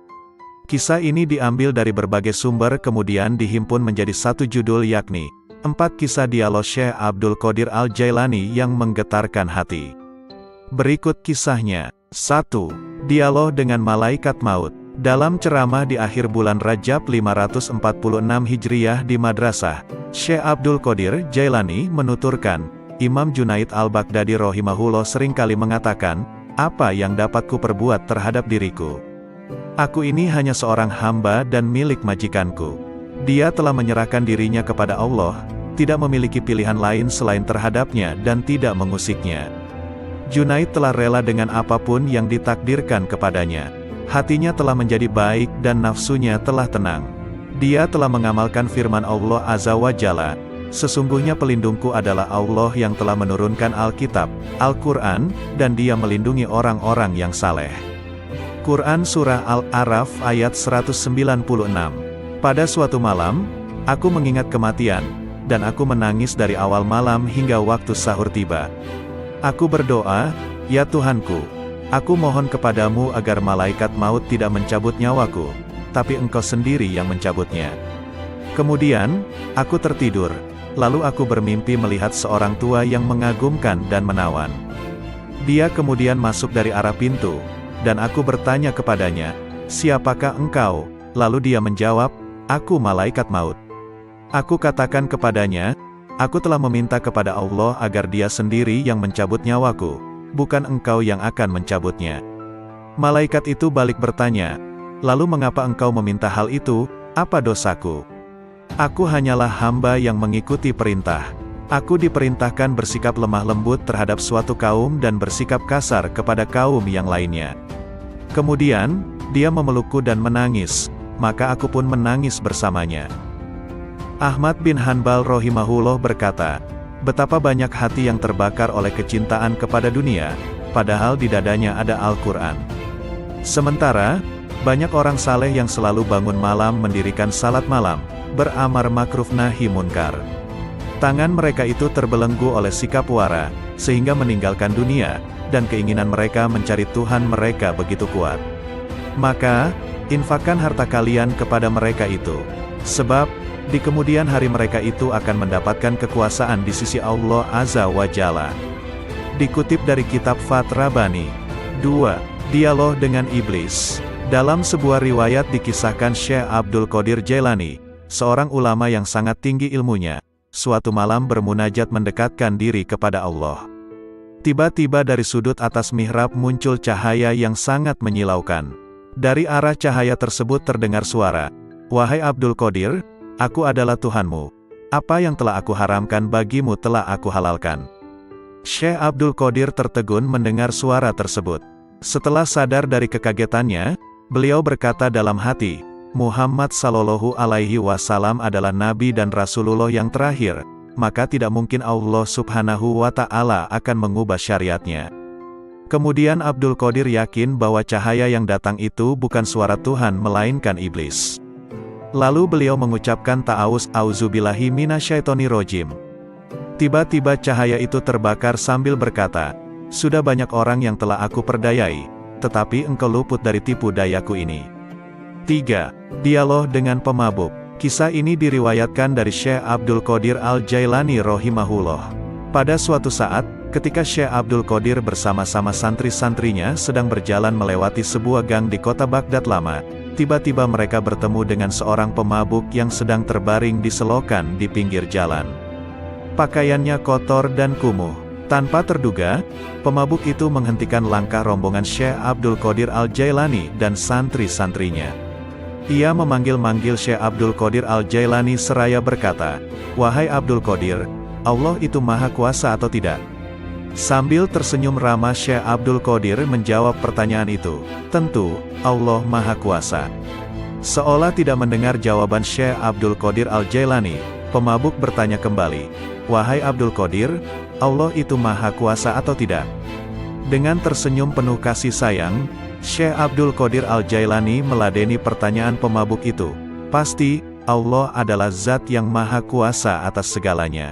Kisah ini diambil dari berbagai sumber kemudian dihimpun menjadi satu judul yakni 4 kisah dialog Syekh Abdul Qadir Al-Jailani yang menggetarkan hati. Berikut kisahnya. 1. Dialog dengan Malaikat Maut. Dalam ceramah di akhir bulan Rajab 546 Hijriyah di Madrasah, Syekh Abdul Qadir Jailani menuturkan, Imam Junaid Al-Baghdadi rahimahullah seringkali mengatakan, apa yang dapat ku perbuat terhadap diriku? Aku ini hanya seorang hamba dan milik majikanku. Dia telah menyerahkan dirinya kepada Allah, tidak memiliki pilihan lain selain terhadapnya dan tidak mengusiknya. Junaid telah rela dengan apapun yang ditakdirkan kepadanya. Hatinya telah menjadi baik dan nafsunya telah tenang. Dia telah mengamalkan firman Allah Azza wa Jalla, Sesungguhnya pelindungku adalah Allah yang telah menurunkan Alkitab, Al-Quran, dan Dia melindungi orang-orang yang saleh. Quran Surah Al-A'raf ayat 196. Pada suatu malam, aku mengingat kematian, dan aku menangis dari awal malam hingga waktu sahur tiba. Aku berdoa, "Ya Tuhanku, aku mohon kepadamu agar malaikat maut tidak mencabut nyawaku, tapi Engkau sendiri yang mencabutnya." Kemudian, aku tertidur. Lalu aku bermimpi melihat seorang tua yang mengagumkan dan menawan. Dia kemudian masuk dari arah pintu, dan aku bertanya kepadanya, "Siapakah engkau?" Lalu dia menjawab, "Aku malaikat maut." Aku katakan kepadanya, "Aku telah meminta kepada Allah agar Dia sendiri yang mencabut nyawaku, bukan engkau yang akan mencabutnya." Malaikat itu balik bertanya, "Lalu mengapa engkau meminta hal itu? Apa dosaku? Aku hanyalah hamba yang mengikuti perintah. Aku diperintahkan bersikap lemah lembut terhadap suatu kaum dan bersikap kasar kepada kaum yang lainnya." Kemudian, dia memelukku dan menangis, maka aku pun menangis bersamanya. Ahmad bin Hanbal rahimahullah berkata, betapa banyak hati yang terbakar oleh kecintaan kepada dunia, padahal di dadanya ada Al-Quran. Sementara, banyak orang saleh yang selalu bangun malam mendirikan salat malam, beramar makruf nahi munkar. Tangan mereka itu terbelenggu oleh sikap wara, sehingga meninggalkan dunia, dan keinginan mereka mencari Tuhan mereka begitu kuat. Maka, infakkan harta kalian kepada mereka itu. Sebab, di kemudian hari mereka itu akan mendapatkan kekuasaan di sisi Allah Azza wa Jalla. Dikutip dari kitab Fath Rabbani. 2. Dialog dengan Iblis. Dalam sebuah riwayat dikisahkan Syekh Abdul Qadir Jailani, seorang ulama yang sangat tinggi ilmunya, suatu malam bermunajat mendekatkan diri kepada Allah. Tiba-tiba dari sudut atas mihrab muncul cahaya yang sangat menyilaukan. Dari arah cahaya tersebut terdengar suara, "Wahai Abdul Qadir, aku adalah Tuhanmu. Apa yang telah aku haramkan bagimu telah aku halalkan." Syekh Abdul Qadir tertegun mendengar suara tersebut. Setelah sadar dari kekagetannya, beliau berkata dalam hati, "Muhammad Sallallahu Alaihi Wasallam adalah Nabi dan Rasulullah yang terakhir, maka tidak mungkin Allah Subhanahu wa Ta'ala akan mengubah syariatnya." Kemudian Abdul Qadir yakin bahwa cahaya yang datang itu bukan suara Tuhan melainkan iblis. Lalu beliau mengucapkan ta'awuz, "Auzubillahi minasyaitonirrajim." Tiba-tiba cahaya itu terbakar sambil berkata, "Sudah banyak orang yang telah aku perdayai, tetapi engkau luput dari tipu dayaku ini." 3. Dialog dengan pemabuk. Kisah ini diriwayatkan dari Syekh Abdul Qadir Al-Jailani rahimahullah. Pada suatu saat, ketika Syekh Abdul Qadir bersama-sama santri-santrinya sedang berjalan melewati sebuah gang di kota Baghdad lama, tiba-tiba mereka bertemu dengan seorang pemabuk yang sedang terbaring di selokan di pinggir jalan. Pakaiannya kotor dan kumuh. Tanpa terduga, pemabuk itu menghentikan langkah rombongan Syekh Abdul Qadir Al-Jailani dan santri-santrinya. Ia memanggil-manggil Syekh Abdul Qadir Al-Jailani seraya berkata, "Wahai Abdul Qadir, Allah itu maha kuasa atau tidak?" Sambil tersenyum ramah Syekh Abdul Qadir menjawab pertanyaan itu, "Tentu, Allah maha kuasa." Seolah tidak mendengar jawaban Syekh Abdul Qadir Al-Jailani, pemabuk bertanya kembali, "Wahai Abdul Qadir, Allah itu maha kuasa atau tidak?" Dengan tersenyum penuh kasih sayang, Syekh Abdul Qadir Al-Jailani meladeni pertanyaan pemabuk itu. "Pasti, Allah adalah zat yang maha kuasa atas segalanya."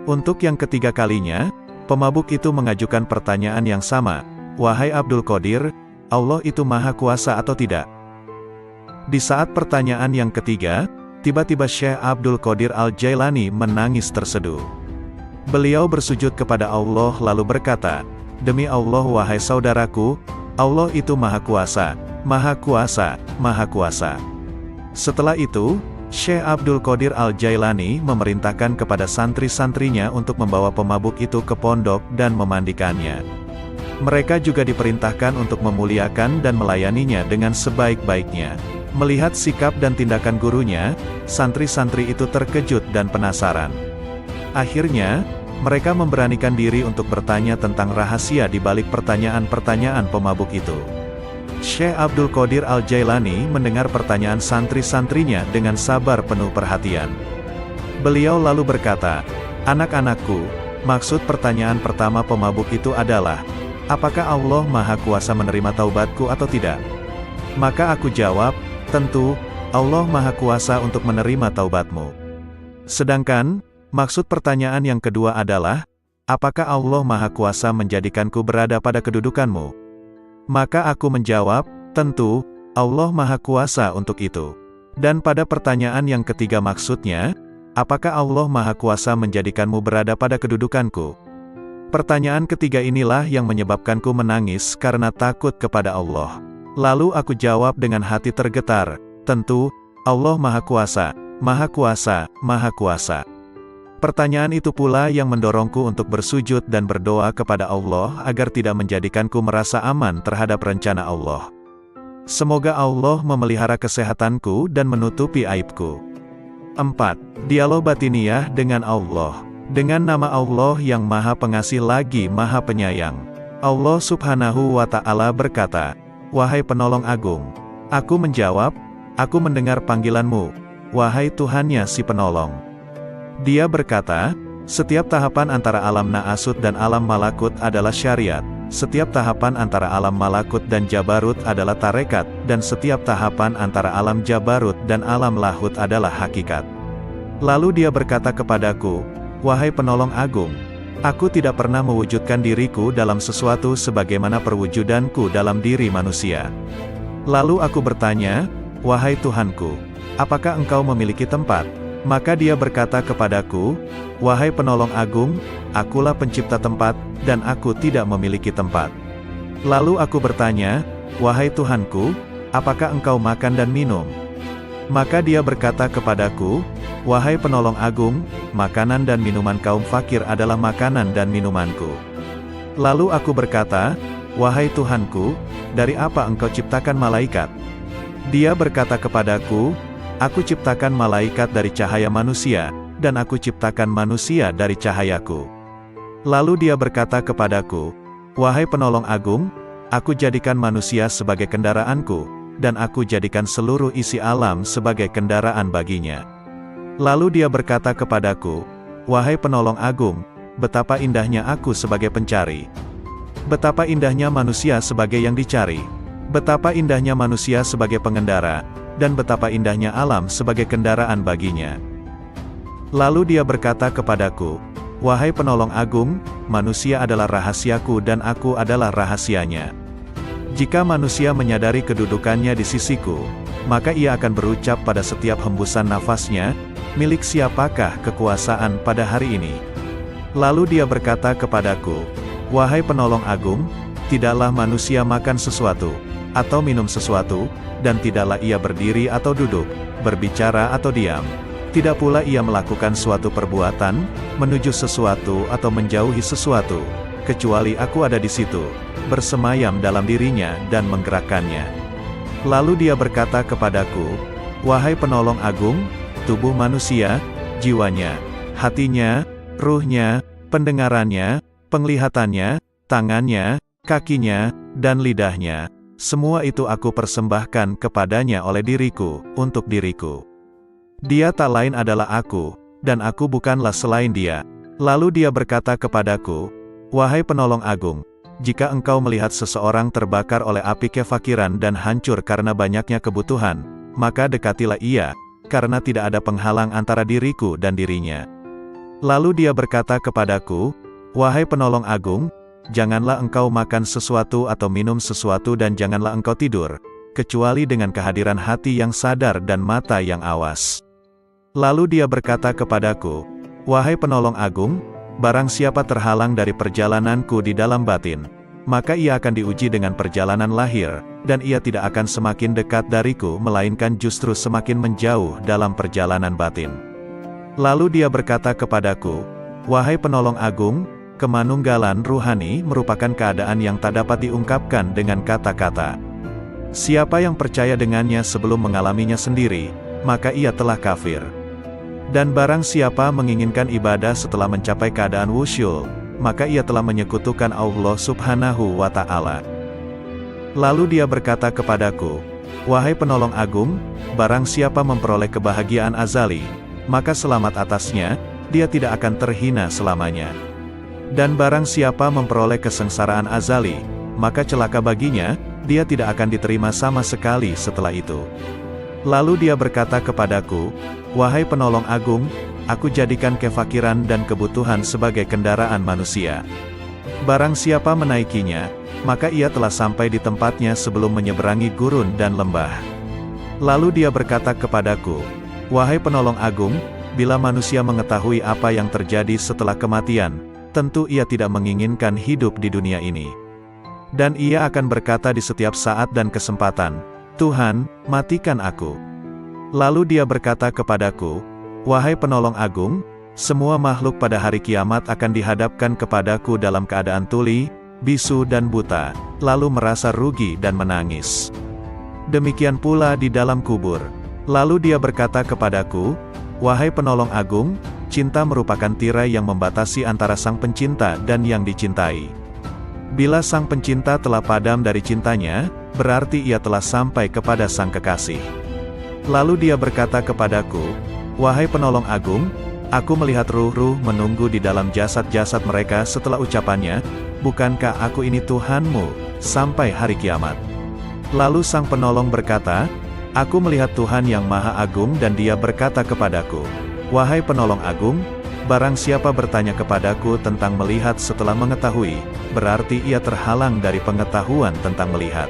Untuk yang ketiga kalinya, pemabuk itu mengajukan pertanyaan yang sama, "Wahai Abdul Qadir, Allah itu maha kuasa atau tidak?" Di saat pertanyaan yang ketiga, tiba-tiba Syekh Abdul Qadir Al-Jailani menangis terseduh. Beliau bersujud kepada Allah lalu berkata, "Demi Allah wahai saudaraku, Allah itu maha kuasa, maha kuasa, maha kuasa." Setelah itu, Syekh Abdul Qadir Al-Jailani memerintahkan kepada santri-santrinya untuk membawa pemabuk itu ke pondok dan memandikannya. Mereka juga diperintahkan untuk memuliakan dan melayaninya dengan sebaik-baiknya. Melihat sikap dan tindakan gurunya, santri-santri itu terkejut dan penasaran. Akhirnya, mereka memberanikan diri untuk bertanya tentang rahasia di balik pertanyaan-pertanyaan pemabuk itu. Syekh Abdul Qadir Al-Jailani mendengar pertanyaan santri-santrinya dengan sabar penuh perhatian. Beliau lalu berkata, "Anak-anakku, maksud pertanyaan pertama pemabuk itu adalah, apakah Allah Maha Kuasa menerima taubatku atau tidak?" Maka aku jawab, "Tentu, Allah Maha Kuasa untuk menerima taubatmu." Sedangkan, maksud pertanyaan yang kedua adalah, apakah Allah Maha Kuasa menjadikanku berada pada kedudukanmu? Maka aku menjawab, tentu, Allah Maha Kuasa untuk itu. Dan pada pertanyaan yang ketiga maksudnya, apakah Allah Maha Kuasa menjadikanmu berada pada kedudukanku? Pertanyaan ketiga inilah yang menyebabkanku menangis karena takut kepada Allah. Lalu aku jawab dengan hati tergetar, tentu, Allah Maha Kuasa, Maha Kuasa, Maha Kuasa. Pertanyaan itu pula yang mendorongku untuk bersujud dan berdoa kepada Allah agar tidak menjadikanku merasa aman terhadap rencana Allah. Semoga Allah memelihara kesehatanku dan menutupi aibku. 4. Dialog batiniah dengan Allah. Dengan nama Allah yang Maha Pengasih lagi Maha Penyayang. Allah Subhanahu wa Ta'ala berkata, "Wahai penolong agung." Aku menjawab, "Aku mendengar panggilanmu, wahai Tuhannya si penolong." Dia berkata, "Setiap tahapan antara alam Na'asut dan alam Malakut adalah syariat. Setiap tahapan antara alam Malakut dan Jabarut adalah tarekat, dan setiap tahapan antara alam Jabarut dan alam Lahut adalah hakikat." Lalu dia berkata kepadaku, "Wahai penolong agung, aku tidak pernah mewujudkan diriku dalam sesuatu sebagaimana perwujudanku dalam diri manusia." Lalu aku bertanya, "Wahai Tuhanku, apakah engkau memiliki tempat?" Maka dia berkata kepadaku, "Wahai penolong agung, akulah pencipta tempat, dan aku tidak memiliki tempat." Lalu aku bertanya, "Wahai Tuhanku, apakah engkau makan dan minum?" Maka dia berkata kepadaku, "Wahai penolong agung, makanan dan minuman kaum fakir adalah makanan dan minumanku." Lalu aku berkata, "Wahai Tuhanku, dari apa engkau ciptakan malaikat?" Dia berkata kepadaku, "Aku ciptakan malaikat dari cahaya manusia, dan aku ciptakan manusia dari cahayaku." Lalu dia berkata kepadaku, "Wahai penolong agung, aku jadikan manusia sebagai kendaraanku, dan aku jadikan seluruh isi alam sebagai kendaraan baginya." Lalu dia berkata kepadaku, "Wahai penolong agung, betapa indahnya aku sebagai pencari. Betapa indahnya manusia sebagai yang dicari. Betapa indahnya manusia sebagai pengendara, dan betapa indahnya alam sebagai kendaraan baginya." Lalu dia berkata kepadaku, "Wahai penolong agung, manusia adalah rahasiaku dan aku adalah rahasianya. Jika manusia menyadari kedudukannya di sisiku, maka ia akan berucap pada setiap hembusan nafasnya, 'Milik siapakah kekuasaan pada hari ini?' Lalu dia berkata kepadaku, 'Wahai penolong agung, tidaklah manusia makan sesuatu, atau minum sesuatu, dan tidaklah ia berdiri atau duduk, berbicara atau diam. Tidak pula ia melakukan suatu perbuatan, menuju sesuatu atau menjauhi sesuatu, kecuali aku ada di situ, bersemayam dalam dirinya dan menggerakkannya.' Lalu dia berkata kepadaku, 'Wahai penolong agung, tubuh manusia, jiwanya, hatinya, ruhnya, pendengarannya, penglihatannya, tangannya, kakinya, dan lidahnya, semua itu aku persembahkan kepadanya oleh diriku, untuk diriku. Dia tak lain adalah aku, dan aku bukanlah selain dia.' Lalu dia berkata kepadaku, 'Wahai penolong agung, jika engkau melihat seseorang terbakar oleh api kefakiran dan hancur karena banyaknya kebutuhan, maka dekatilah ia, karena tidak ada penghalang antara diriku dan dirinya.' Lalu dia berkata kepadaku, 'Wahai penolong agung, janganlah engkau makan sesuatu atau minum sesuatu dan janganlah engkau tidur, kecuali dengan kehadiran hati yang sadar dan mata yang awas.' Lalu dia berkata kepadaku, 'Wahai penolong agung, barang siapa terhalang dari perjalananku di dalam batin, maka ia akan diuji dengan perjalanan lahir, dan ia tidak akan semakin dekat dariku melainkan justru semakin menjauh dalam perjalanan batin.' Lalu dia berkata kepadaku, 'Wahai penolong agung, kemanunggalan ruhani merupakan keadaan yang tak dapat diungkapkan dengan kata-kata. Siapa yang percaya dengannya sebelum mengalaminya sendiri, maka ia telah kafir. Dan barang siapa menginginkan ibadah setelah mencapai keadaan wusyul, maka ia telah menyekutukan Allah Subhanahu wa Ta'ala.' Lalu dia berkata kepadaku, 'Wahai penolong agung, barang siapa memperoleh kebahagiaan azali, maka selamat atasnya, dia tidak akan terhina selamanya. Dan barang siapa memperoleh kesengsaraan azali, maka celaka baginya, dia tidak akan diterima sama sekali setelah itu. Lalu dia berkata kepadaku, "Wahai penolong agung, aku jadikan kefakiran dan kebutuhan sebagai kendaraan manusia. Barang siapa menaikinya, maka ia telah sampai di tempatnya sebelum menyeberangi gurun dan lembah." Lalu dia berkata kepadaku, "Wahai penolong agung, bila manusia mengetahui apa yang terjadi setelah kematian, tentu ia tidak menginginkan hidup di dunia ini. Dan ia akan berkata di setiap saat dan kesempatan, 'Tuhan, matikan aku.'" Lalu dia berkata kepadaku, "Wahai penolong agung, semua makhluk pada hari kiamat akan dihadapkan kepadaku dalam keadaan tuli, bisu dan buta, lalu merasa rugi dan menangis. Demikian pula di dalam kubur." Lalu dia berkata kepadaku, "Wahai penolong agung, cinta merupakan tirai yang membatasi antara sang pencinta dan yang dicintai. Bila sang pencinta telah padam dari cintanya, berarti ia telah sampai kepada sang kekasih." Lalu dia berkata kepadaku, "Wahai penolong agung, aku melihat ruh-ruh menunggu di dalam jasad-jasad mereka setelah ucapannya, 'Bukankah aku ini Tuhanmu, sampai hari kiamat?' Lalu sang penolong berkata, 'Aku melihat Tuhan yang Maha Agung,' dan dia berkata kepadaku, 'Wahai penolong agung, barang siapa bertanya kepadaku tentang melihat setelah mengetahui, berarti ia terhalang dari pengetahuan tentang melihat.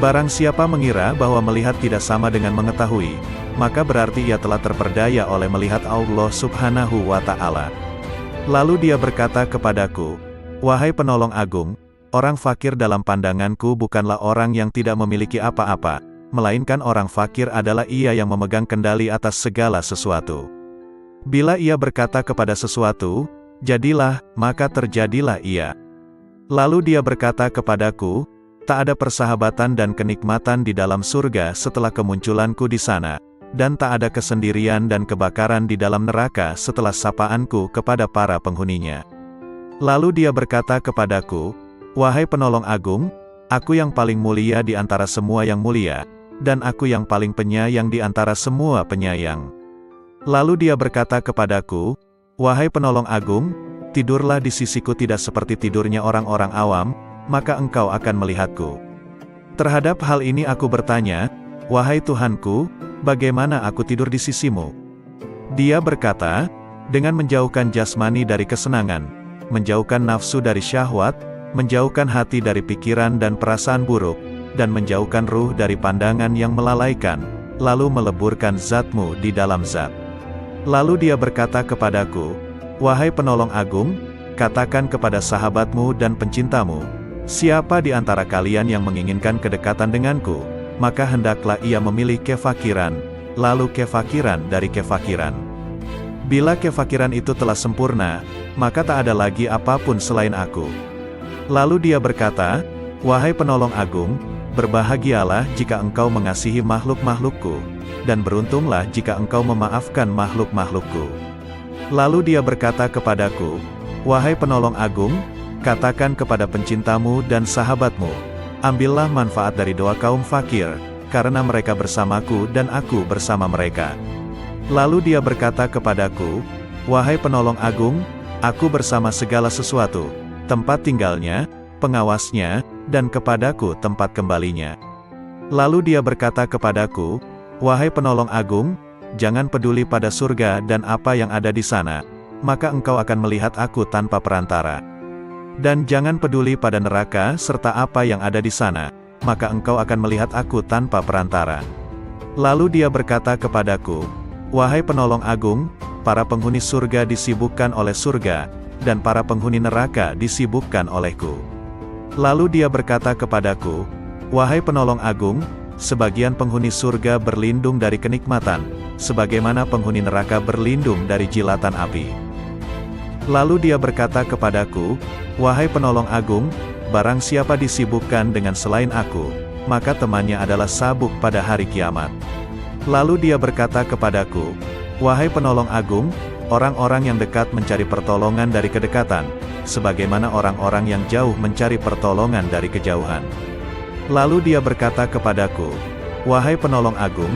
Barang siapa mengira bahwa melihat tidak sama dengan mengetahui, maka berarti ia telah terperdaya oleh melihat Allah Subhanahu wa Ta'ala.' Lalu dia berkata kepadaku, 'Wahai penolong agung, orang fakir dalam pandanganku bukanlah orang yang tidak memiliki apa-apa, melainkan orang fakir adalah ia yang memegang kendali atas segala sesuatu. Bila ia berkata kepada sesuatu, 'Jadilah,' maka terjadilah ia. Lalu dia berkata kepadaku, 'Tak ada persahabatan dan kenikmatan di dalam surga setelah kemunculanku di sana, dan tak ada kesendirian dan kebakaran di dalam neraka setelah sapaanku kepada para penghuninya.' Lalu dia berkata kepadaku, 'Wahai penolong agung, aku yang paling mulia di antara semua yang mulia, dan aku yang paling penyayang di antara semua penyayang.' Lalu dia berkata kepadaku, 'Wahai penolong agung, tidurlah di sisiku tidak seperti tidurnya orang-orang awam, maka engkau akan melihatku.' Terhadap hal ini aku bertanya, 'Wahai Tuhanku, bagaimana aku tidur di sisimu?' Dia berkata, 'Dengan menjauhkan jasmani dari kesenangan, menjauhkan nafsu dari syahwat, menjauhkan hati dari pikiran dan perasaan buruk, dan menjauhkan ruh dari pandangan yang melalaikan, lalu meleburkan zatmu di dalam zat.' Lalu dia berkata kepadaku, 'Wahai penolong agung, katakan kepada sahabatmu dan pencintamu, siapa di antara kalian yang menginginkan kedekatan denganku, maka hendaklah ia memilih kefakiran, lalu kefakiran dari kefakiran. Bila kefakiran itu telah sempurna, maka tak ada lagi apapun selain aku.' Lalu dia berkata, 'Wahai penolong agung, berbahagialah jika engkau mengasihi makhluk-makhlukku, dan beruntunglah jika engkau memaafkan makhluk-makhlukku.' Lalu dia berkata kepadaku, 'Wahai penolong agung, katakan kepada pencintamu dan sahabatmu, ambillah manfaat dari doa kaum fakir, karena mereka bersamaku dan aku bersama mereka.' Lalu dia berkata kepadaku, 'Wahai penolong agung, aku bersama segala sesuatu, tempat tinggalnya, pengawasnya, dan kepadaku tempat kembalinya.' Lalu dia berkata kepadaku, 'Wahai penolong agung, jangan peduli pada surga dan apa yang ada di sana, maka engkau akan melihat aku tanpa perantara. Dan jangan peduli pada neraka serta apa yang ada di sana, maka engkau akan melihat aku tanpa perantara.' Lalu dia berkata kepadaku, 'Wahai penolong agung, para penghuni surga disibukkan oleh surga, dan para penghuni neraka disibukkan olehku.' Lalu dia berkata kepadaku, 'Wahai penolong agung, sebagian penghuni surga berlindung dari kenikmatan, sebagaimana penghuni neraka berlindung dari jilatan api.' Lalu dia berkata kepadaku, 'Wahai penolong agung, barang siapa disibukkan dengan selain aku, maka temannya adalah sabuk pada hari kiamat.' Lalu dia berkata kepadaku, 'Wahai penolong agung, orang-orang yang dekat mencari pertolongan dari kedekatan, sebagaimana orang-orang yang jauh mencari pertolongan dari kejauhan.' Lalu dia berkata kepadaku, 'Wahai penolong agung,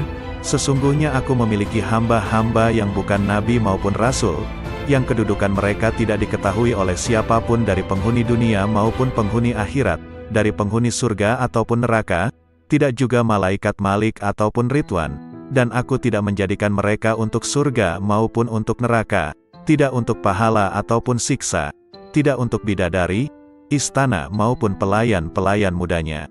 Sesungguhnya aku memiliki hamba-hamba yang bukan nabi maupun rasul, yang kedudukan mereka tidak diketahui oleh siapapun dari penghuni dunia maupun penghuni akhirat, dari penghuni surga ataupun neraka, tidak juga malaikat Malik ataupun Ridwan, dan aku tidak menjadikan mereka untuk surga maupun untuk neraka, tidak untuk pahala ataupun siksa, tidak untuk bidadari, istana maupun pelayan-pelayan mudanya.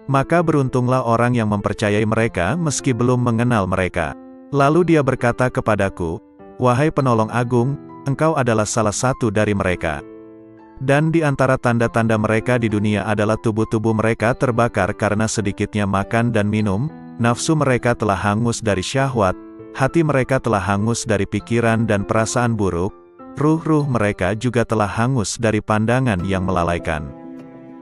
Maka beruntunglah orang yang mempercayai mereka meski belum mengenal mereka. Lalu dia berkata kepadaku, "Wahai penolong agung, engkau adalah salah satu dari mereka. Dan di antara tanda-tanda mereka di dunia adalah tubuh-tubuh mereka terbakar karena sedikitnya makan dan minum, nafsu mereka telah hangus dari syahwat, hati mereka telah hangus dari pikiran dan perasaan buruk, ruh-ruh mereka juga telah hangus dari pandangan yang melalaikan.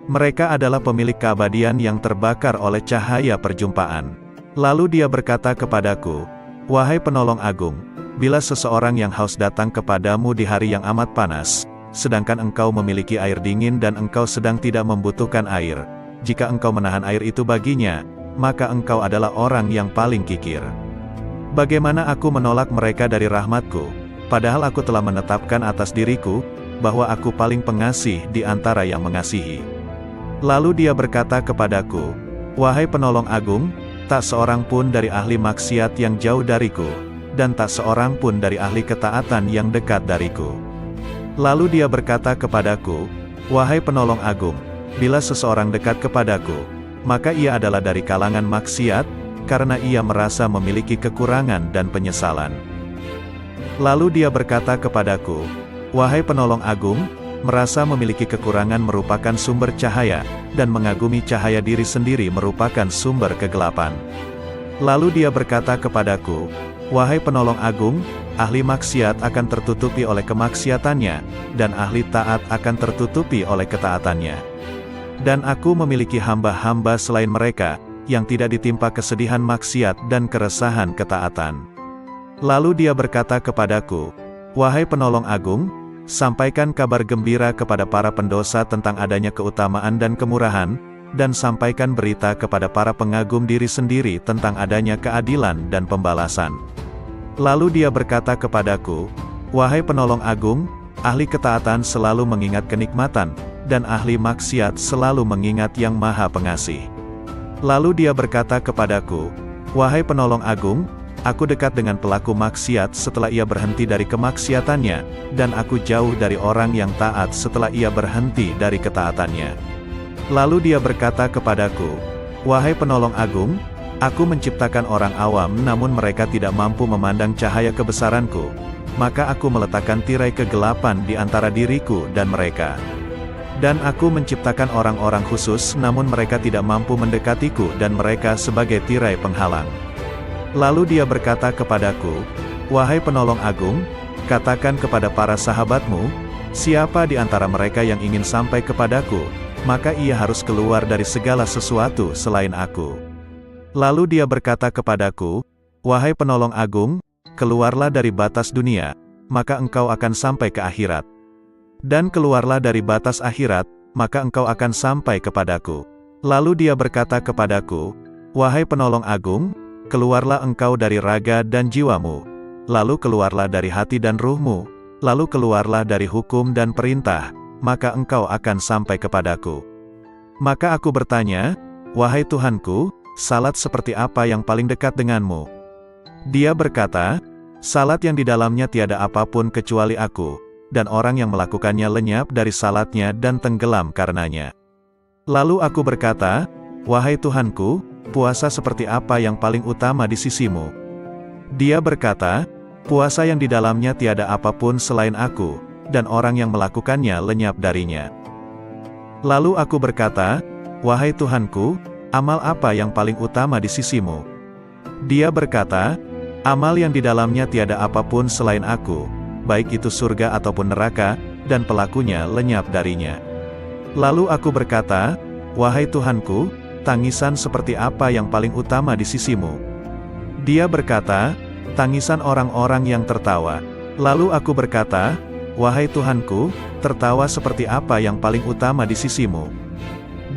Mereka adalah pemilik keabadian yang terbakar oleh cahaya perjumpaan." Lalu dia berkata kepadaku, "Wahai penolong agung, bila seseorang yang haus datang kepadamu di hari yang amat panas, sedangkan engkau memiliki air dingin dan engkau sedang tidak membutuhkan air, jika engkau menahan air itu baginya, maka engkau adalah orang yang paling kikir. Bagaimana aku menolak mereka dari rahmatku, padahal aku telah menetapkan atas diriku, bahwa aku paling pengasih di antara yang mengasihi." Lalu dia berkata kepadaku, "Wahai penolong agung, tak seorang pun dari ahli maksiat yang jauh dariku, dan tak seorang pun dari ahli ketaatan yang dekat dariku." Lalu dia berkata kepadaku, "Wahai penolong agung, bila seseorang dekat kepadaku, maka ia adalah dari kalangan maksiat, karena ia merasa memiliki kekurangan dan penyesalan." Lalu dia berkata kepadaku, "Wahai penolong agung, merasa memiliki kekurangan merupakan sumber cahaya, dan mengagumi cahaya diri sendiri merupakan sumber kegelapan." Lalu dia berkata kepadaku, "Wahai penolong agung, ahli maksiat akan tertutupi oleh kemaksiatannya, dan ahli taat akan tertutupi oleh ketaatannya. Dan aku memiliki hamba-hamba selain mereka, yang tidak ditimpa kesedihan maksiat dan keresahan ketaatan." Lalu dia berkata kepadaku, "Wahai penolong agung, sampaikan kabar gembira kepada para pendosa tentang adanya keutamaan dan kemurahan, dan sampaikan berita kepada para pengagum diri sendiri tentang adanya keadilan dan pembalasan." Lalu dia berkata kepadaku, "Wahai penolong agung, ahli ketaatan selalu mengingat kenikmatan, dan ahli maksiat selalu mengingat yang maha pengasih." Lalu dia berkata kepadaku, "Wahai penolong agung, aku dekat dengan pelaku maksiat setelah ia berhenti dari kemaksiatannya, dan aku jauh dari orang yang taat setelah ia berhenti dari ketaatannya." Lalu dia berkata kepadaku, "Wahai penolong agung, aku menciptakan orang awam namun mereka tidak mampu memandang cahaya kebesaranku, maka aku meletakkan tirai kegelapan di antara diriku dan mereka. Dan aku menciptakan orang-orang khusus namun mereka tidak mampu mendekatiku dan mereka sebagai tirai penghalang." Lalu dia berkata kepadaku, "Wahai penolong agung, katakan kepada para sahabatmu, siapa di antara mereka yang ingin sampai kepadaku, maka ia harus keluar dari segala sesuatu selain aku." Lalu dia berkata kepadaku, "Wahai penolong agung, keluarlah dari batas dunia, maka engkau akan sampai ke akhirat. Dan keluarlah dari batas akhirat, maka engkau akan sampai kepadaku." Lalu dia berkata kepadaku, "Wahai penolong agung, keluarlah engkau dari raga dan jiwamu, lalu keluarlah dari hati dan ruhmu, lalu keluarlah dari hukum dan perintah, maka engkau akan sampai kepadaku." Maka aku bertanya, "Wahai Tuhanku, salat seperti apa yang paling dekat denganmu?" Dia berkata, "Salat yang di dalamnya tiada apapun kecuali aku, dan orang yang melakukannya lenyap dari salatnya dan tenggelam karenanya." Lalu aku berkata, "Wahai Tuhanku, puasa seperti apa yang paling utama di sisimu?" Dia berkata, "Puasa yang di dalamnya tiada apapun selain aku, dan orang yang melakukannya lenyap darinya." Lalu aku berkata, "Wahai Tuhanku, amal apa yang paling utama di sisimu?" Dia berkata, "Amal yang di dalamnya tiada apapun selain aku, baik itu surga ataupun neraka, dan pelakunya lenyap darinya." Lalu aku berkata, "Wahai Tuhanku, tangisan seperti apa yang paling utama di sisimu?" Dia berkata, "Tangisan orang-orang yang tertawa." Lalu aku berkata, "Wahai Tuhanku, tertawa seperti apa yang paling utama di sisimu?"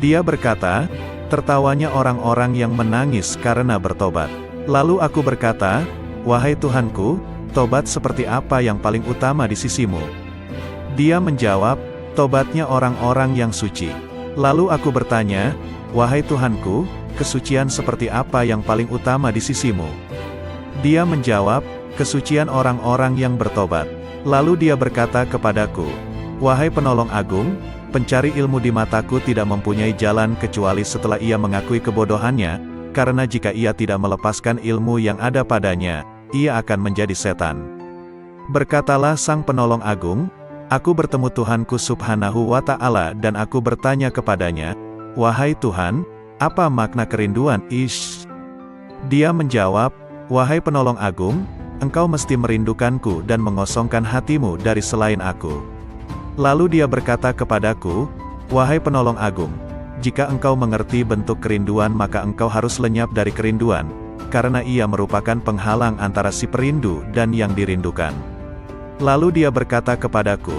Dia berkata, "Tertawanya orang-orang yang menangis karena bertobat." Lalu aku berkata, "Wahai Tuhanku, tobat seperti apa yang paling utama di sisimu?" Dia menjawab, "Tobatnya orang-orang yang suci." Lalu aku bertanya, "Wahai Tuhanku, kesucian seperti apa yang paling utama di sisimu?" Dia menjawab, "Kesucian orang-orang yang bertobat." Lalu dia berkata kepadaku, "Wahai penolong agung, pencari ilmu di mataku tidak mempunyai jalan kecuali setelah ia mengakui kebodohannya, karena jika ia tidak melepaskan ilmu yang ada padanya, ia akan menjadi setan." Berkatalah sang penolong agung, "Aku bertemu Tuhanku Subhanahu wa Ta'ala dan aku bertanya kepadanya, 'Wahai Tuhan, apa makna kerinduan?' Dia menjawab, 'Wahai penolong agung, engkau mesti merindukanku dan mengosongkan hatimu dari selain aku.' Lalu dia berkata kepadaku, 'Wahai penolong agung, jika engkau mengerti bentuk kerinduan maka engkau harus lenyap dari kerinduan, karena ia merupakan penghalang antara si perindu dan yang dirindukan.' Lalu dia berkata kepadaku,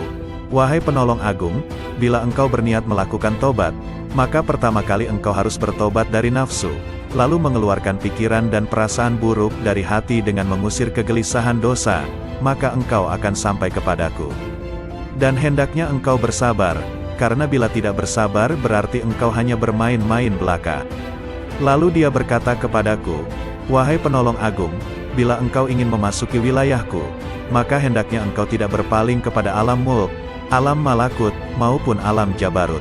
'Wahai penolong agung, bila engkau berniat melakukan tobat, maka pertama kali engkau harus bertobat dari nafsu, lalu mengeluarkan pikiran dan perasaan buruk dari hati dengan mengusir kegelisahan dosa, maka engkau akan sampai kepadaku. Dan hendaknya engkau bersabar, karena bila tidak bersabar berarti engkau hanya bermain-main belaka.' Lalu dia berkata kepadaku, 'Wahai penolong agung, bila engkau ingin memasuki wilayahku, maka hendaknya engkau tidak berpaling kepada alam mulk, alam malakut, maupun alam jabarut.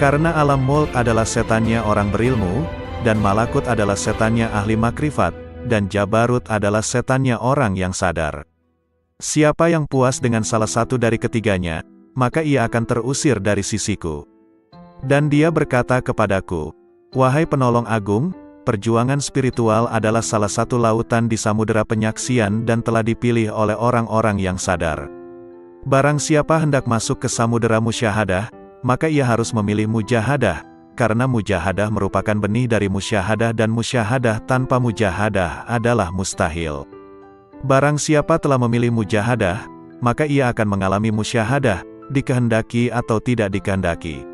Karena alam mulk adalah setannya orang berilmu, dan malakut adalah setannya ahli makrifat, dan jabarut adalah setannya orang yang sadar. Siapa yang puas dengan salah satu dari ketiganya, maka ia akan terusir dari sisiku.' Dan dia berkata kepadaku, 'Wahai penolong agung, perjuangan spiritual adalah salah satu lautan di samudera penyaksian dan telah dipilih oleh orang-orang yang sadar. Barang siapa hendak masuk ke samudera musyahadah, maka ia harus memilih mujahadah, karena mujahadah merupakan benih dari musyahadah dan musyahadah tanpa mujahadah adalah mustahil. Barang siapa telah memilih mujahadah, maka ia akan mengalami musyahadah, dikehendaki atau tidak dikehendaki.'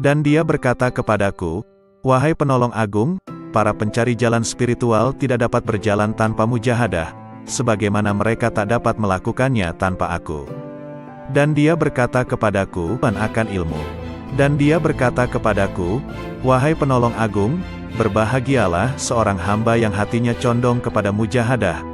Dan dia berkata kepadaku, 'Wahai penolong agung, para pencari jalan spiritual tidak dapat berjalan tanpa mujahadah, sebagaimana mereka tak dapat melakukannya tanpa aku.' Dan dia berkata kepadaku, 'Akan ilmu.' Dan dia berkata kepadaku, 'Wahai penolong agung, berbahagialah seorang hamba yang hatinya condong kepada mujahadah,